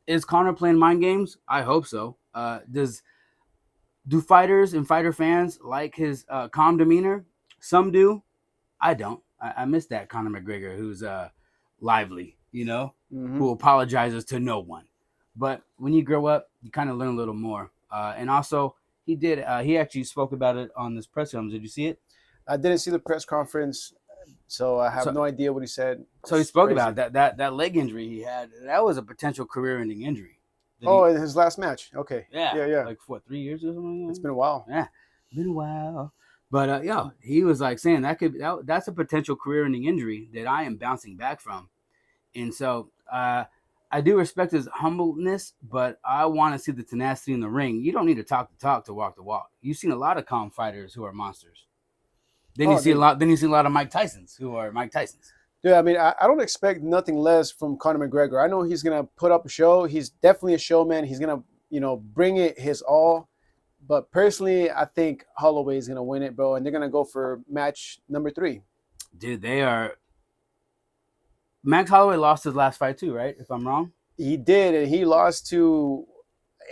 is Conor playing mind games? I hope so. Do fighters and fighter fans like his calm demeanor? Some do. I don't. I miss that Conor McGregor who's lively, Hmm. who apologizes to no one. But when you grow up, you kind of learn a little more. And also, he did. He actually spoke about it on this press conference. Did you see it? I didn't see the press conference, so I have So, no idea what he said. so he It's spoke about crazy. that leg injury he had. That was a potential career-ending injury. That Oh, he, in his last match. Okay. yeah, Yeah, yeah. like what 3 years or something. It's been a while. Yeah, been a while. But yeah, he was like saying that's a potential career-ending injury that I am bouncing back from. And so I do respect his humbleness, but I want to see the tenacity in the ring. You don't need to talk the talk to walk the walk. You've seen a lot of calm fighters who are monsters. Then you Oh, see a dude. lot. Then you see a lot of Mike Tysons who are Mike Tysons. Yeah, I mean, I don't expect nothing less from Conor McGregor. I know he's gonna put up a show. He's definitely a showman. He's gonna, bring it his all. But personally, I think Holloway is gonna win it, bro, and they're gonna go for match number 3. Dude, they are. Max Holloway lost his last fight too, right? If I'm wrong. He did, and he lost to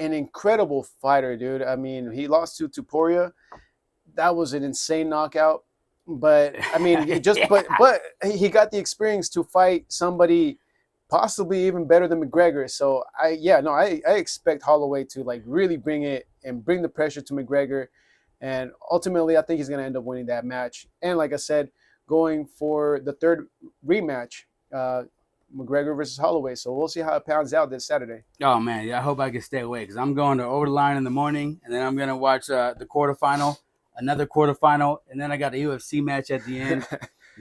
an incredible fighter, dude. I mean, he lost to Tuporia. That was an insane knockout. But I mean, he just Yeah. but he got the experience to fight somebody possibly even better than McGregor. So I expect Holloway to like really bring it and bring the pressure to McGregor, and ultimately I think he's gonna end up winning that match. And like I said, going for the third rematch, McGregor versus Holloway. So we'll see how it pans out this Saturday. Oh man, yeah, I hope I can stay away because I'm going to Over the Line in the morning, and then I'm gonna watch the quarterfinal, another quarterfinal, and then I got a UFC match at the end.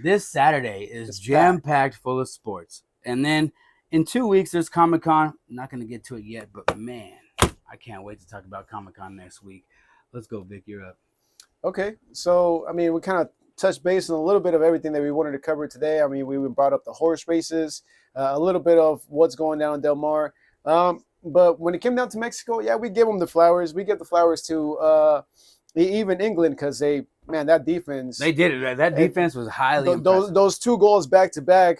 This Saturday is It's jam packed. packed full of sports, and then in 2 weeks there's Comic Con. I'm not gonna get to it yet, but man, I can't wait to talk about Comic Con next week. Let's go, Vic. You're up. Okay, so I mean, we kind of touched base on a little bit of everything that we wanted to cover today. I mean, we brought up the horse races, a little bit of what's going down in Del Mar. But when it came down to Mexico, yeah, we give them the flowers. We give the flowers to even England because that defense, They did it. That it, defense was highly those impressive. those 2 goals back to back,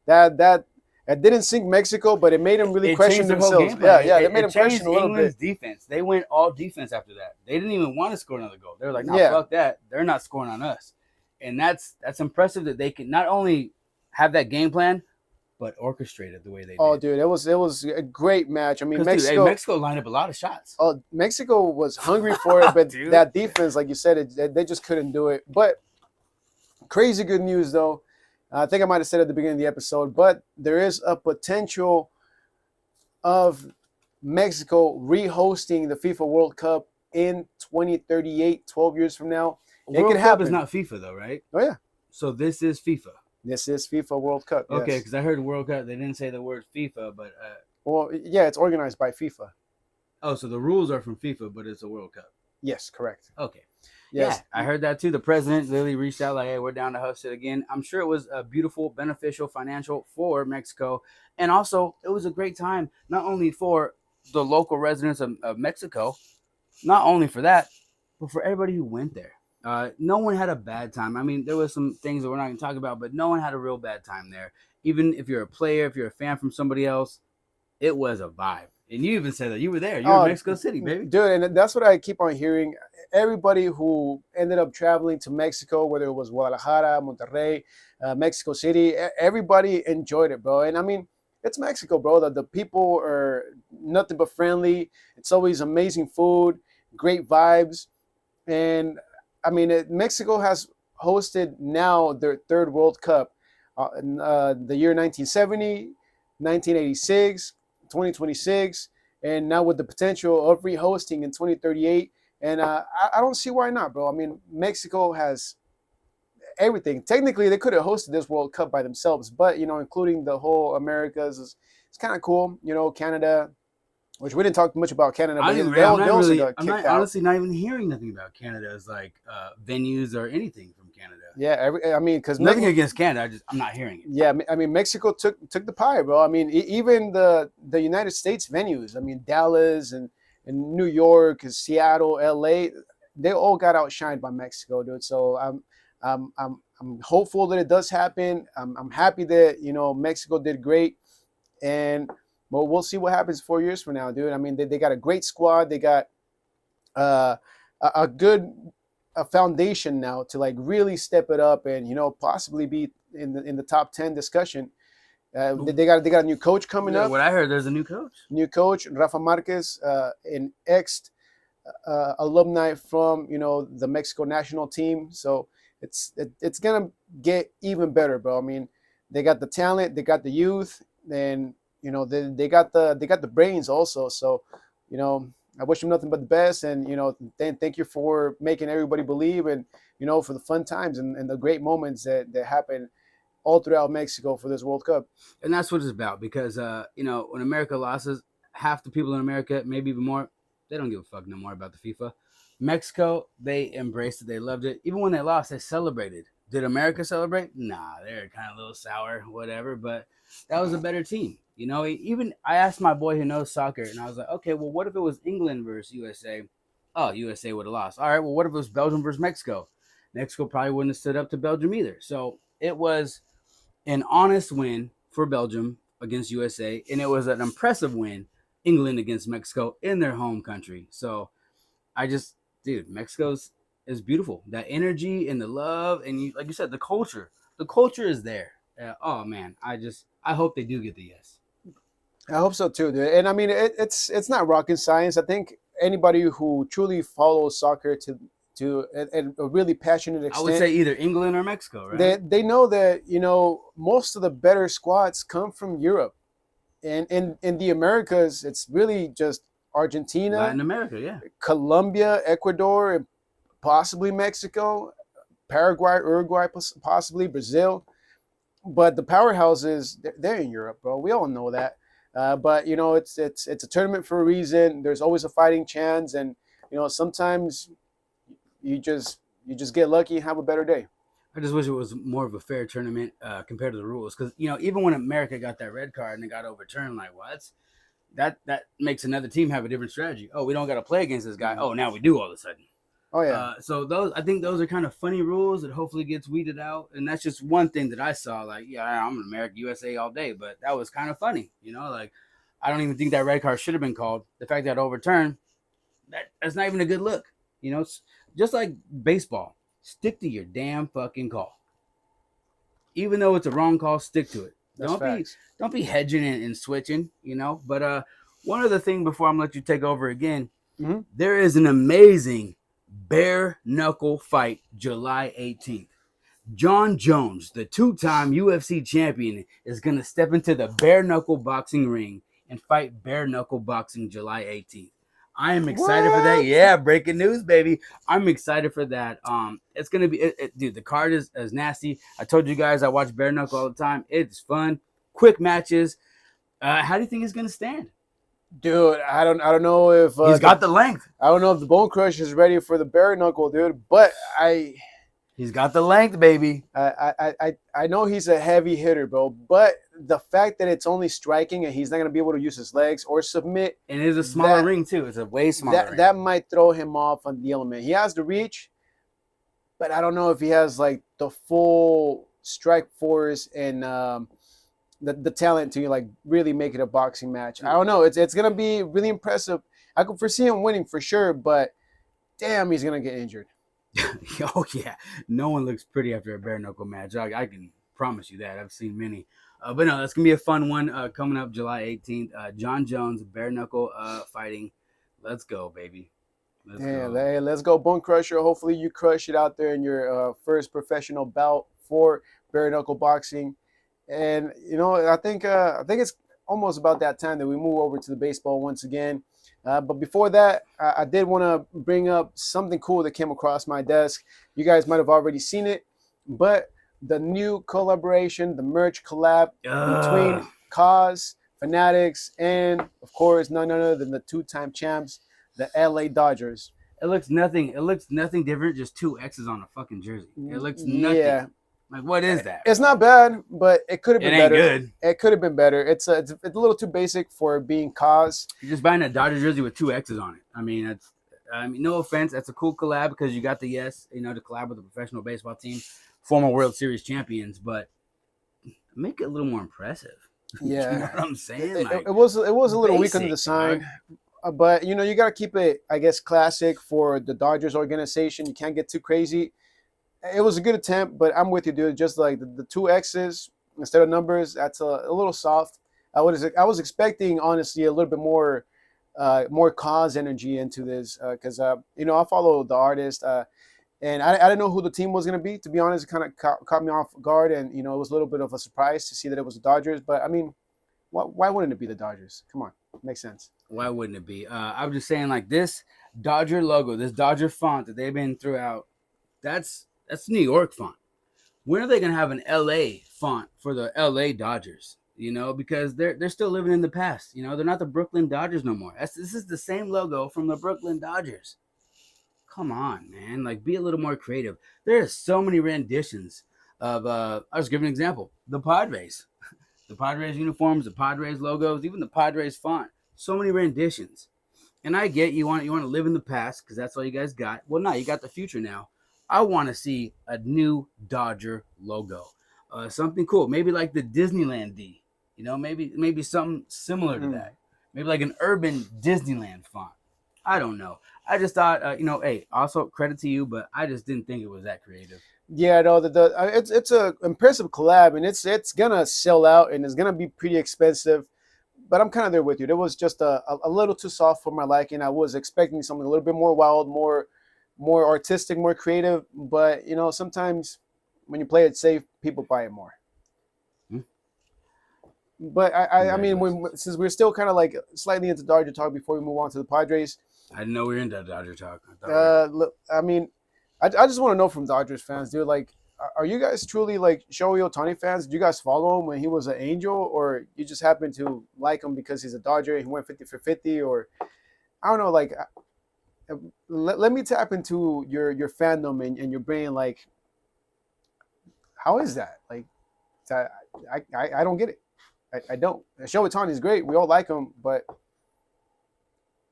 that it didn't sink Mexico, but it made them really It question changed their whole themselves. game Yeah, plan. yeah, they made It them question changed a little England's bit. defense. They went all defense after that. They didn't even want to score another goal. They were like, "No, Yeah. fuck that. They're not scoring on us." And that's impressive that they can not only have that game plan, but orchestrate it the way they Oh, did. dude, it was a great match. I mean, Because dude, Mexico. Mexico lined up a lot of shots. Oh, Mexico was hungry for it, but Dude. that defense, like you said, they just couldn't do it. But crazy good news, though. I think I might have said at the beginning of the episode, but there is a potential of Mexico rehosting the FIFA World Cup in 2038, 12 years from now. World could Cup is happen. not FIFA though, right? Oh, yeah. So this is FIFA. This is FIFA World Cup. Yes. Okay, because I heard World Cup. They didn't say the word FIFA, but Well, yeah, it's organized by FIFA. so the rules are from FIFA, but it's a World Cup. Yes, correct. Okay. Yeah, Yes. I heard that too. The president literally reached out like, "Hey, we're down to host it again." I'm sure it was a beautiful, beneficial, financial for Mexico, and also it was a great time not only for the local residents of Mexico, not only for that, but for everybody who went there. No one had a bad time. I mean, there was some things that we're not going to talk about, but no one had a real bad time there. Even if you're a player, if you're a fan from somebody else, it was a vibe. And you even said that you were there. You were in Oh, Mexico City, baby. dude, and that's what I keep on hearing. Everybody who ended up traveling to Mexico, whether it was Guadalajara, Monterrey, Mexico City, everybody enjoyed it, bro. And I mean, it's Mexico, bro. The people are nothing but friendly. It's always amazing food, great vibes, and I mean, Mexico has hosted now their third World Cup, in the year 1970, 1986, 2026, and now with the potential of rehosting in 2038. And I don't see why not, bro. I mean, Mexico has everything. Technically, they could have hosted this World Cup by themselves, but including the whole Americas is it's kind of cool. Canada, which we didn't talk much about Canada, I but don't even, they, I'm they not also really, got I'm kicked not out. honestly not even hearing nothing about Canada as like venues or anything from Canada. Yeah, I mean, because Nothing against Canada. I'm not hearing it. yeah, I mean, Mexico took the pie, bro. I mean, even the United States venues. I mean, Dallas and New York, Seattle, LA, they all got outshined by Mexico, dude. So I'm hopeful that it does happen. I'm happy that Mexico did great, and well, we'll see what happens 4 years from now, dude. I mean, they got a great squad. They got uh, a good foundation now to like really step it up and possibly be in the top 10 discussion. They got a new coach coming Yeah, up. what I heard, there's a new coach. New coach Rafa Marquez, an ex alumni from the Mexico national team. So it's gonna get even better, bro. I mean, they got the talent, they got the youth, and they got the brains also. So you know I wish them nothing but the best, and thank you for making everybody believe, and for the fun times and the great moments that happen all throughout Mexico for this World Cup. And that's what it's about because when America loses, half the people in America, maybe even more, they don't give a fuck no more about the FIFA. Mexico, they embraced it, they loved it. Even when they lost, they celebrated. Did America celebrate? Nah, they're kind of a little sour, whatever. But that was a better team. Even I asked my boy who knows soccer, and I was like, okay, well, what if it was England versus USA? Oh, USA would have lost. All right, well, what if it was Belgium versus Mexico? Mexico probably wouldn't have stood up to Belgium either. So it was an honest win for Belgium against USA, and it was an impressive win, England against Mexico in their home country. So I just, dude, Mexico's is beautiful. That energy and the love, and like you said, the culture is there. Oh man, I hope they do get the yes. I hope so too, dude. And I mean, it's not rocket science. I think anybody who truly follows soccer to a really passionate I would extent, say either England or Mexico, right? they know that most of the better squads come from Europe, and in the Americas, it's really just Argentina, Latin America, yeah. Colombia, Ecuador, and possibly Mexico, Paraguay, Uruguay, possibly Brazil. But the powerhouses, they're in Europe, bro. We all know that. But it's a tournament for a reason. There's always a fighting chance, and sometimes you just get lucky and have a better day. I just wish it was more of a fair tournament compared to the rules, because even when America got that red card and it got overturned, like what? That makes another team have a different strategy. Oh, we don't got to play against this guy. Oh, now we do all of a sudden. Oh yeah, So I think those are kind of funny rules that hopefully gets weeded out, and that's just one thing that I saw. Like, yeah, I'm an American USA all day, but that was kind of funny, Like, I don't even think that red card should have been called. The fact that it overturned, that's not even a good look. It's just like baseball. Stick to your damn fucking call, even though it's a wrong call. Stick to it. that's facts. Don't be hedging and switching. But one other thing before I'm let you take over again, Hmm. there is an amazing bare knuckle fight July 18th. John Jones, the two-time UFC champion, is going to step into the bare knuckle boxing ring and fight bare knuckle boxing July 18th. I am excited for that. What? Yeah, breaking news, baby. I'm excited for that. It's gonna be, dude. The card is nasty. I told you guys I watch bare knuckle all the time. It's fun, quick matches. How do you think it's gonna stand? Dude, I don't know if He's got the length. I don't know if the Bone Crusher is ready for the bare knuckle, dude. But He's got the length, baby. I know he's a heavy hitter, bro. But the fact that it's only striking and he's not gonna be able to use his legs or submit, And it is a smaller ring too. It's a way smaller ring. That might throw him off on the element. He has the reach, but I don't know if he has like the full strike force and the talent to like really make it a boxing match. I don't know. It's gonna be really impressive. I could foresee him winning for sure, but damn, he's gonna get injured. Oh yeah, no one looks pretty after a bare knuckle match. I can promise you that. I've seen many. But no, that's gonna be a fun one coming up July 18th. John Jones bare knuckle fighting. Let's go, baby. Let's go, Bone Crusher. Hopefully, you crush it out there in your first professional bout for bare knuckle boxing. And I think it's almost about that time that we move over to the baseball once again. But before that, I did want to bring up something cool that came across my desk. You guys might have already seen it, but the new collaboration, the merch collab between Cause, Fanatics, and of course, none other than the two-time champs, the LA Dodgers. It looks nothing. It looks nothing different. Just two X's on a fucking jersey. It looks nothing. Yeah. Like, what is that? It's not bad, but it could have been better. Good. It could have been better. It's a little too basic for being Cause. You're just buying a Dodger jersey with two X's on it. I mean, no offense. That's a cool collab because you got the to collab with a professional baseball team, former World Series champions, but make it a little more impressive. Yeah. You know what I'm saying? It was a little weak on the design. But you got to keep it, I guess, classic for the Dodgers organization. You can't get too crazy. It was a good attempt, but I'm with you, dude. Just like the two X's instead of numbers, that's a little soft. I was expecting, honestly, a little bit more Cause energy into this because I follow the artist and I didn't know who the team was going to be. To be honest, it kind of caught me off guard, and it was a little bit of a surprise to see that it was the Dodgers. But I mean, why wouldn't it be the Dodgers? Come on, makes sense. Why wouldn't it be? I was just saying, like, this Dodger logo, this Dodger font that they've been throughout, that's New York font. When are they going to have an LA font for the LA Dodgers? Because they're still living in the past. They're not the Brooklyn Dodgers no more. This is the same logo from the Brooklyn Dodgers. Come on, man. Like, be a little more creative. There are so many renditions of, I'll just give an example. The Padres. The Padres uniforms, the Padres logos, even the Padres font. So many renditions. And I get you want to live in the past because that's all you guys got. Well, no, you got the future now. I want to see a new Dodger logo. Something cool. Maybe like the Disneyland D. Maybe something similar to that. Maybe like an urban Disneyland font. I don't know. I just thought, hey, also credit to you, but I just didn't think it was that creative. Yeah, no, it's a impressive collab, and it's gonna sell out, and it's gonna be pretty expensive. But I'm kind of there with you. It was just a little too soft for my liking. I was expecting something a little bit more wild, more artistic, more creative. But sometimes when you play it safe, people buy it more. But I mean, since we're still kind of like slightly into Dodger talk before we move on to the Padres. I didn't know we were into Dodger talk. I mean, I just want to know from Dodgers fans, dude. Like, are you guys truly like Shohei Ohtani fans? Did you guys follow him when he was an Angel, or you just happen to like him because he's a Dodger and he went 50 for 50, or I don't know. Like, let me tap into your fandom and your brain. Like, how is that? Like, I don't get it. I don't. Shohei Ohtani is great. We all like him, but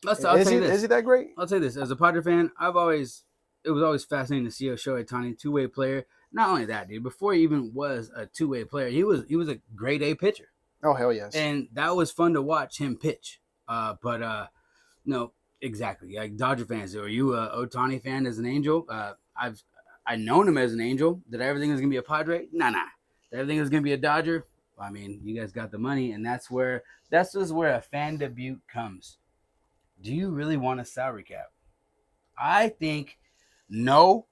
is he that great? I'll tell you this. As a Padre fan, it was always fascinating to see a Shohei Ohtani two-way player. Not only that, dude, before he even was a two-way player, he was a grade A pitcher. Oh, hell yes. And that was fun to watch him pitch. No, exactly. Like Dodger fans, are you a Ohtani fan as an Angel? I've known him as an Angel. That everything is gonna be a Padre? Nah. That everything is gonna be a Dodger? I mean, you guys got the money, and that's just where a fan debut comes. Do you really want a salary cap? I think no.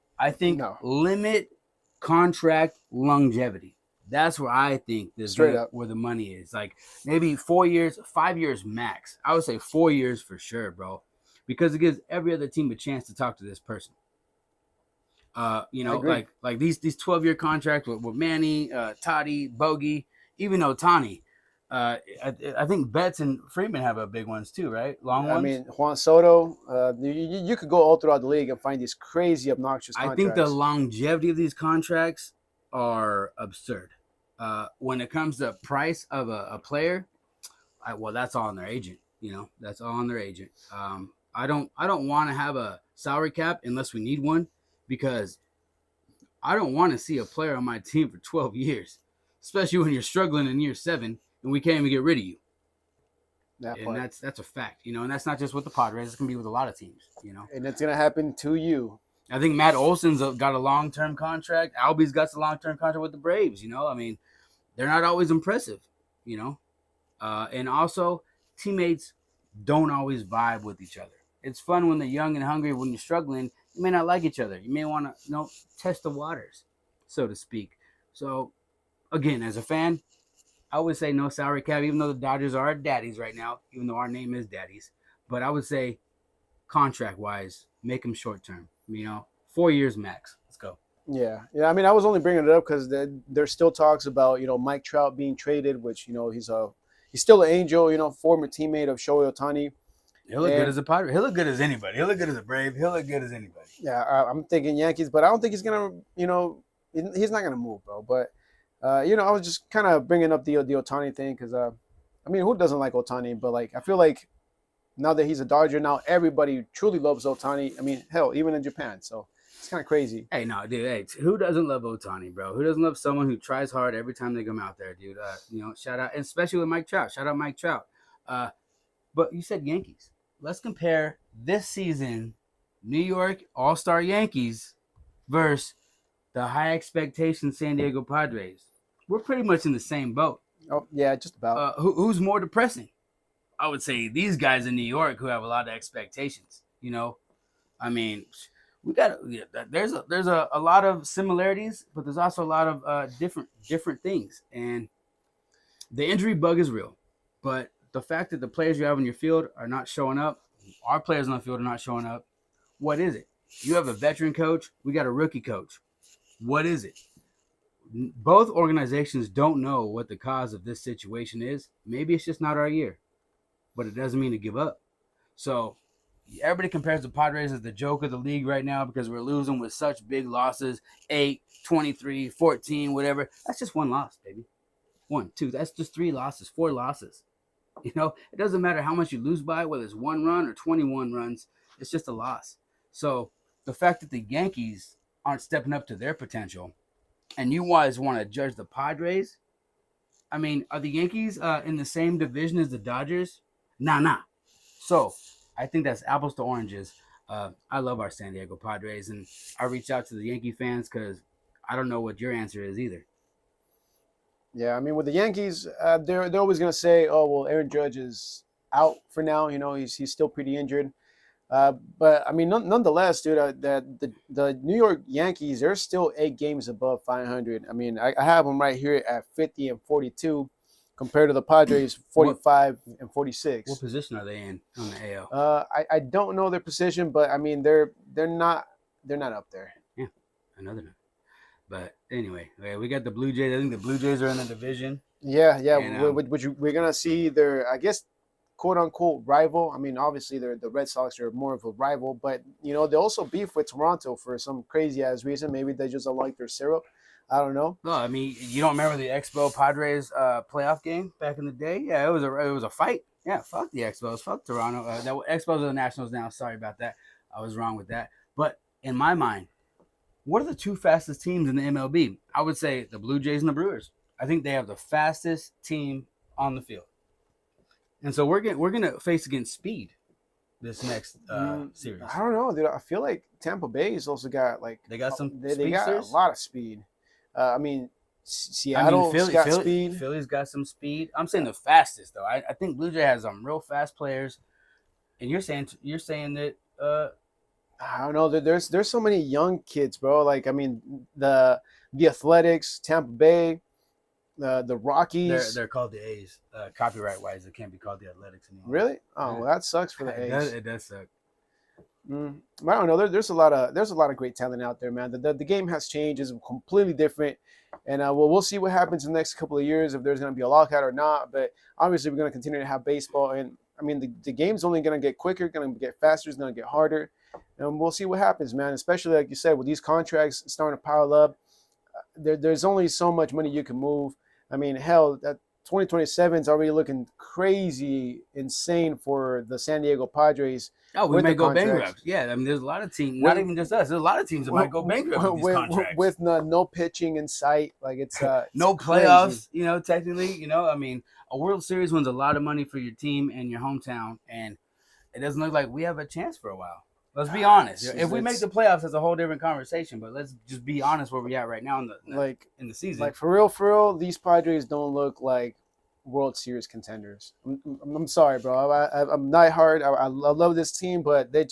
Limit contract longevity. That's where I think where the money is. Like maybe 4 years, 5 years max. I would say 4 years for sure, bro, because it gives every other team a chance to talk to this person. Like these 12-year contracts with Manny, Toddy, Bogey, even Ohtani. I think Betts and Freeman have a big ones too, right? Long I ones. mean, Juan Soto. You could go all throughout the league and find these crazy, obnoxious I think the contracts. longevity of these contracts are absurd. When it comes to price of a player, well, that's all on their agent. That's all on their agent. I don't want to have a salary cap unless we need one, because I don't want to see a player on my team for 12 years, especially when you're struggling in year 7 and we can't even get rid of you. That And part, that's a fact, and that's not just with the Padres. It's gonna be with a lot of teams. and it's gonna happen to you. I think Matt Olson's got a long-term contract. Albie's got a long-term contract with the Braves. I mean, they're not always impressive. You know, and also teammates don't always vibe with each other. It's fun when they're young and hungry. When you're struggling, you may not like each other. You may want to, test the waters, so to speak. So, again, as a fan, I would say no salary cap, even though the Dodgers are our daddies right now, even though our name is daddies. But I would say contract wise, make them short term. 4 years max. Let's go. Yeah. I mean, I was only bringing it up because there's still talks about Mike Trout being traded, which he's still an Angel, former teammate of Shohei Ohtani. He'll look good as a Padre. He'll look good as anybody. He'll look good as a Brave. He'll look good as anybody. Yeah, I'm thinking Yankees, but I don't think he's gonna, he's not gonna move, bro. But I was just kind of bringing up the Ohtani thing because, I mean, who doesn't like Ohtani? But like, I feel like now that he's a Dodger, now everybody truly loves Ohtani. I mean, hell, even in Japan. So it's kind of crazy. Hey, no, dude. Hey, who doesn't love Ohtani, bro? Who doesn't love someone who tries hard every time they come out there, dude? Shout out, and especially with Mike Trout. Shout out Mike Trout. But you said Yankees. Let's compare this season, New York All-Star Yankees versus the high expectation San Diego Padres. We're pretty much in the same boat. Oh yeah, just about. Who's more depressing? I would say these guys in New York who have a lot of expectations. I mean, there's a lot of similarities, but there's also a lot of different things. And the injury bug is real, but the fact that the players you have in your field are not showing up, our players on the field are not showing up. What is it? You have a veteran coach. We got a rookie coach. What is it? Both organizations don't know what the cause of this situation is. Maybe it's just not our year, but it doesn't mean to give up. So everybody compares the Padres as the joke of the league right now because we're losing with such big losses, 8, 23, 14, whatever. That's just one loss, baby. 1, 2. That's just 3 losses, 4 losses. It doesn't matter how much you lose by, whether it's 1 run or 21 runs. It's just a loss. So the fact that the Yankees aren't stepping up to their potential, and you guys want to judge the Padres, I mean, are the Yankees in the same division as the Dodgers? Nah. So I think that's apples to oranges. I love our San Diego Padres, and I reach out to the Yankee fans because I don't know what your answer is either. Yeah, I mean, with the Yankees, they're always gonna say, "Oh, well, Aaron Judge is out for now. He's still pretty injured." But I mean, nonetheless, dude, the New York Yankees, they're still 8 games above 500. I mean, I have them right here at 50 and 42, compared to the Padres 45 and 46. What position are they in on the AL? I don't know their position, but I mean, they're not up there. Yeah, another one. But anyway, we got the Blue Jays. I think the Blue Jays are in the division. Yeah. And, We're gonna see their, I guess, quote unquote rival. I mean, obviously, the Red Sox are more of a rival, but they also beef with Toronto for some crazy ass reason. Maybe they just don't like their syrup. I don't know. No, I mean, you don't remember the Expo Padres playoff game back in the day? Yeah, it was a fight. Yeah, fuck the Expos, fuck Toronto. The Expos are the Nationals now. Sorry about that. I was wrong with that. But in my mind, what are the 2 fastest teams in the MLB? I would say the Blue Jays and the Brewers. I think they have the fastest team on the field. And so we're gonna face against speed this next series. I don't know, dude. I feel like Tampa Bay's also got like They got some they got a lot of speed. I mean, Philly's got speed. Philly's got some speed. I'm saying the fastest though. I think Blue Jay has some real fast players, and you're saying that. I don't know. There's so many young kids, bro. Like, I mean, the Athletics, Tampa Bay, the Rockies. They're called the A's. Copyright wise, it can't be called the Athletics anymore. Really? Oh, well, that sucks for the A's. It does suck. I don't know. There's a lot of great talent out there, man. The game has changed; it's completely different, and we'll see what happens in the next couple of years if there's going to be a lockout or not. But obviously, we're going to continue to have baseball, and I mean the game's only going to get quicker, going to get faster, it's going to get harder, and we'll see what happens, man. Especially like you said, with these contracts starting to pile up, there's only so much money you can move. I mean, hell, that 2027 is already looking crazy insane for the San Diego Padres Oh, we with may the go contracts. bankrupt. Yeah, I mean, there's a lot of teams, not With, even just us. There's a lot of teams that might go bankrupt with these contracts. with no pitching in sight, like it's no it's playoffs, crazy. technically, I mean, a World Series wins a lot of money for your team and your hometown, and it doesn't look like we have a chance for a while. Let's be honest. If we make the playoffs, that's a whole different conversation. But let's just be honest where we're at right now in the season. Like for real, these Padres don't look like World Series contenders. I'm sorry, bro. I'm not hard. I love this team, but they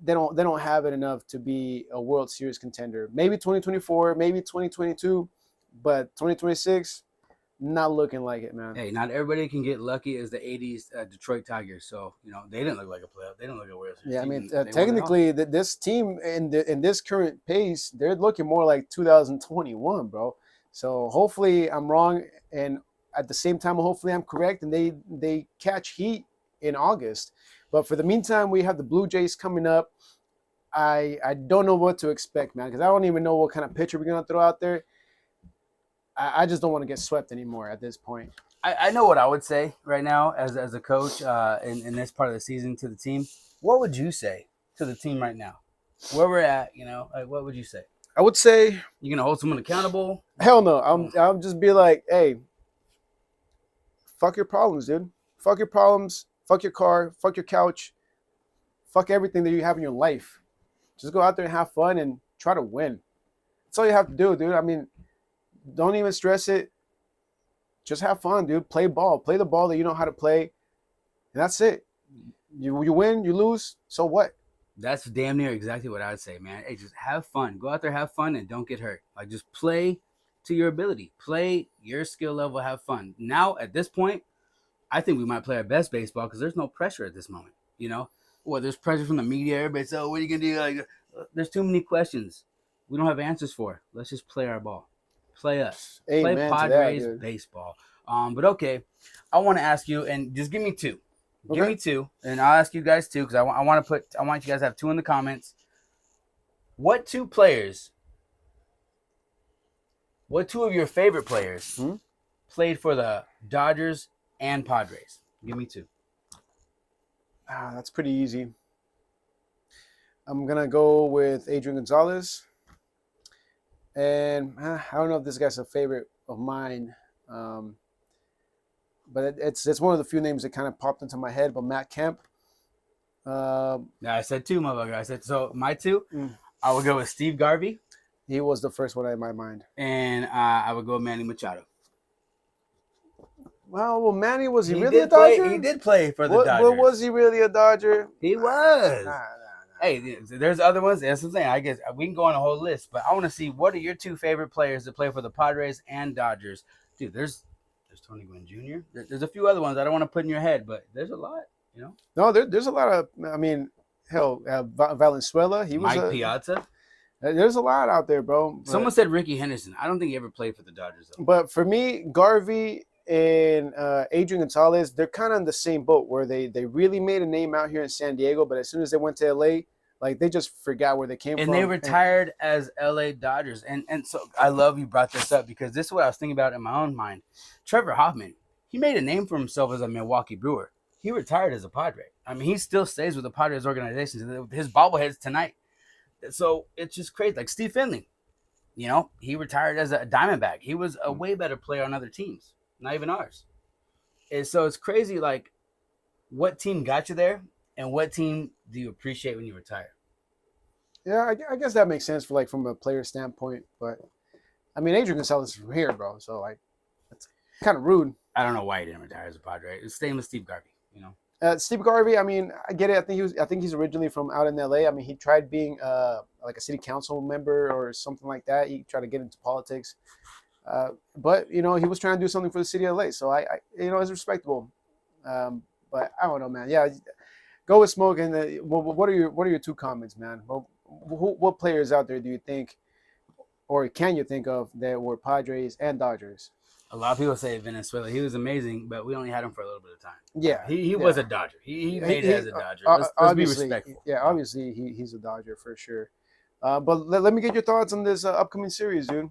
don't have it enough to be a World Series contender. Maybe 2024, maybe 2022, but 2026, not looking like it, man. Hey, not everybody can get lucky as the '80s Detroit Tigers. So they didn't look like a playoff. They didn't look like a World Series. Yeah, I mean, technically, this team in this current pace, they're looking more like 2021, bro. So hopefully I'm wrong, and at the same time, hopefully I'm correct, and they catch heat in August. But for the meantime, we have the Blue Jays coming up. I don't know what to expect, man, because I don't even know what kind of pitcher we're gonna throw out there. I just don't want to get swept anymore at this point. I know what I would say right now as a coach in this part of the season to the team. What would you say to the team right now? Where we're at, like what would you say? I would say you're gonna hold someone accountable. Hell no. I'll just be like, hey, fuck your problems, dude. Fuck your problems. Fuck your car. Fuck your couch. Fuck everything that you have in your life. Just go out there and have fun and try to win. That's all you have to do, dude. I mean, don't even stress it. Just have fun, dude. Play ball. Play the ball that you know how to play. And that's it. You win, you lose, so what? That's damn near exactly what I would say, man. Hey, just have fun. Go out there, have fun, and don't get hurt. Like, just play to your ability. Play your skill level, have fun. Now, at this point, I think we might play our best baseball because there's no pressure at this moment, Well, there's pressure from the media. Everybody's, what are you going to do? Like, there's too many questions we don't have answers for. Let's just play our ball. Play us. Amen play Padres that, baseball. But okay, I want to ask you, and just give me two. Give me two, and I'll ask you guys two because I want you guys to have two in the comments. What two of your favorite players played for the Dodgers and Padres? Give me two. That's pretty easy. I'm gonna go with Adrian Gonzalez, and I don't know if this guy's a favorite of mine. But it's one of the few names that kind of popped into my head. But Matt Kemp. I said two, motherfucker. I said so. My two, I would go with Steve Garvey. He was the first one in my mind. And I would go with Manny Machado. Well, Manny, was he really a Dodger? He did play for the Dodgers. Well, was he really a Dodger? He was. Nah. Hey, there's other ones. That's what I'm saying. I guess we can go on a whole list, but I want to see what are your two favorite players that play for the Padres and Dodgers. Dude, there's Tony Gwynn Jr. There's a few other ones I don't want to put in your head, but there's a lot, No, there's a lot of. I mean, hell, Valenzuela. He was Mike Piazza. There's a lot out there, bro. Someone said Ricky Henderson. I don't think he ever played for the Dodgers, though. But for me, Garvey and Adrian Gonzalez, they're kind of in the same boat where they really made a name out here in San Diego, but as soon as they went to LA, like they just forgot where they came from. And they retired as LA Dodgers. And so I love you brought this up because this is what I was thinking about in my own mind. Trevor Hoffman, he made a name for himself as a Milwaukee Brewer. He retired as a Padre. I mean, he still stays with the Padres organization. His bobblehead's tonight. So it's just crazy. Like Steve Finley, he retired as a Diamondback. He was a way better player on other teams, not even ours. And so it's crazy, like, what team got you there and what team do you appreciate when you retire? Yeah, I guess that makes sense from a player standpoint. But, I mean, Adrian Gonzalez is from here, bro. So, that's kind of rude. I don't know why he didn't retire as a Padre. It's same with Steve Garvey, Steve Garvey, I mean, I get it. I think he's originally from out in LA. I mean, he tried being like a city council member or something like that. He tried to get into politics, but he was trying to do something for the city of LA. So I it's respectable. But I don't know, man. Yeah, Go with Smoke. And what are your two comments, man? What players out there do you think, or can you think of, that were Padres and Dodgers? A lot of people say Venezuela. He was amazing, but we only had him for a little bit of time. Yeah, He yeah. was a Dodger. He made it as a Dodger. Let's be Obviously, respectful. yeah, obviously he's a Dodger for sure. But let me get your thoughts on this upcoming series, dude.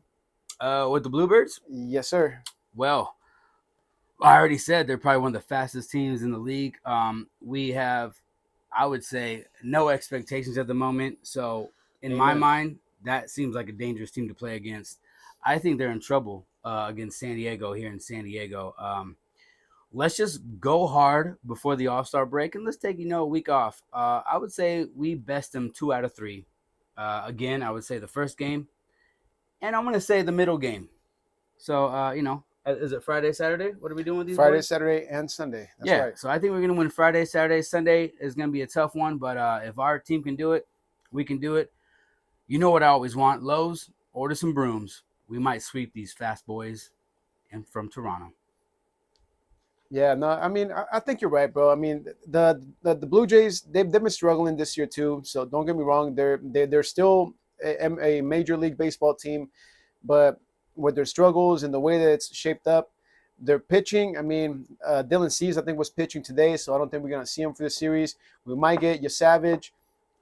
With the Bluebirds? Yes, sir. Well, I already said they're probably one of the fastest teams in the league. We have, I would say, no expectations at the moment. So in my mind, that seems like a dangerous team to play against. I think they're in trouble against San Diego here in San Diego. Let's just go hard before the All-Star break, and let's take a week off. I would say we best them 2 out of 3. Again, I would say the first game, and I'm going to say the middle game. So, is it Friday, Saturday? What are we doing with these Friday, boys? Saturday, and Sunday. That's right. So I think we're going to win Friday, Saturday. Sunday is going to be a tough one, but if our team can do it, we can do it. You know what I always want? Lowe's, order some brooms. We might sweep these fast boys and from Toronto. Yeah, no, I mean, I think you're right, bro. I mean, the Blue Jays, they've been struggling this year too. So don't get me wrong, they're still a Major League Baseball team, but with their struggles and the way that it's shaped up, their pitching. I mean, Dylan Cease, I think, was pitching today, so I don't think we're gonna see him for the series. We might get your Savage,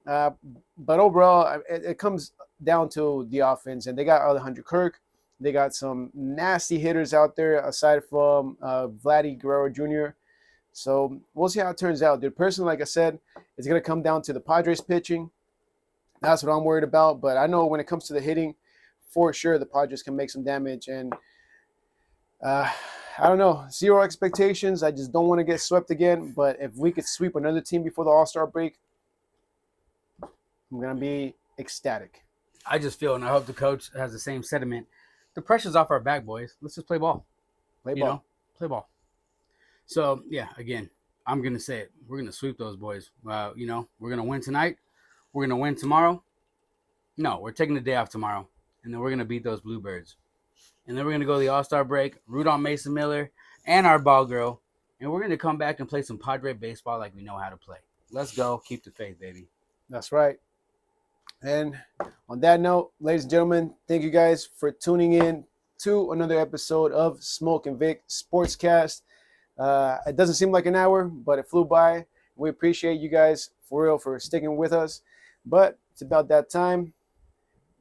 but overall, it comes down to the offense, and they got Alejandro Kirk. They got some nasty hitters out there aside from Vladdy Guerrero Jr. So we'll see how it turns out, dude. Personally, like I said, it's going to come down to the Padres pitching. That's what I'm worried about. But I know when it comes to the hitting, for sure, the Padres can make some damage. And I don't know, 0 expectations. I just don't want to get swept again. But if we could sweep another team before the All-Star break, I'm going to be ecstatic. I just feel, and I hope the coach has the same sentiment, the pressure's off our back, boys. Let's just play ball. Play ball. So, yeah, again, I'm going to say it. We're going to sweep those boys. We're going to win tonight. We're going to win tomorrow. No, we're taking the day off tomorrow, and then we're going to beat those Bluebirds. And then we're going to go to the All-Star break, root on Mason Miller and our ball girl, and we're going to come back and play some Padre baseball like we know how to play. Let's go. Keep the faith, baby. That's right. And on that note, ladies and gentlemen, thank you guys for tuning in to another episode of Smoke and Vic SportsCast. It doesn't seem like an hour, but it flew by. We appreciate you guys for real for sticking with us. But it's about that time.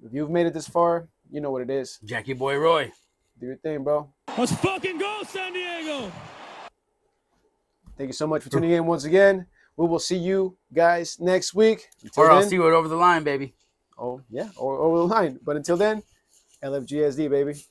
If you've made it this far, you know what it is. Jackie Boy Roy. Do your thing, bro. Let's fucking go, San Diego. Thank you so much for tuning in once again. We will see you guys next week. I'll see you over the line, baby. Oh, yeah, or over the line. But until then, LFGSD, baby.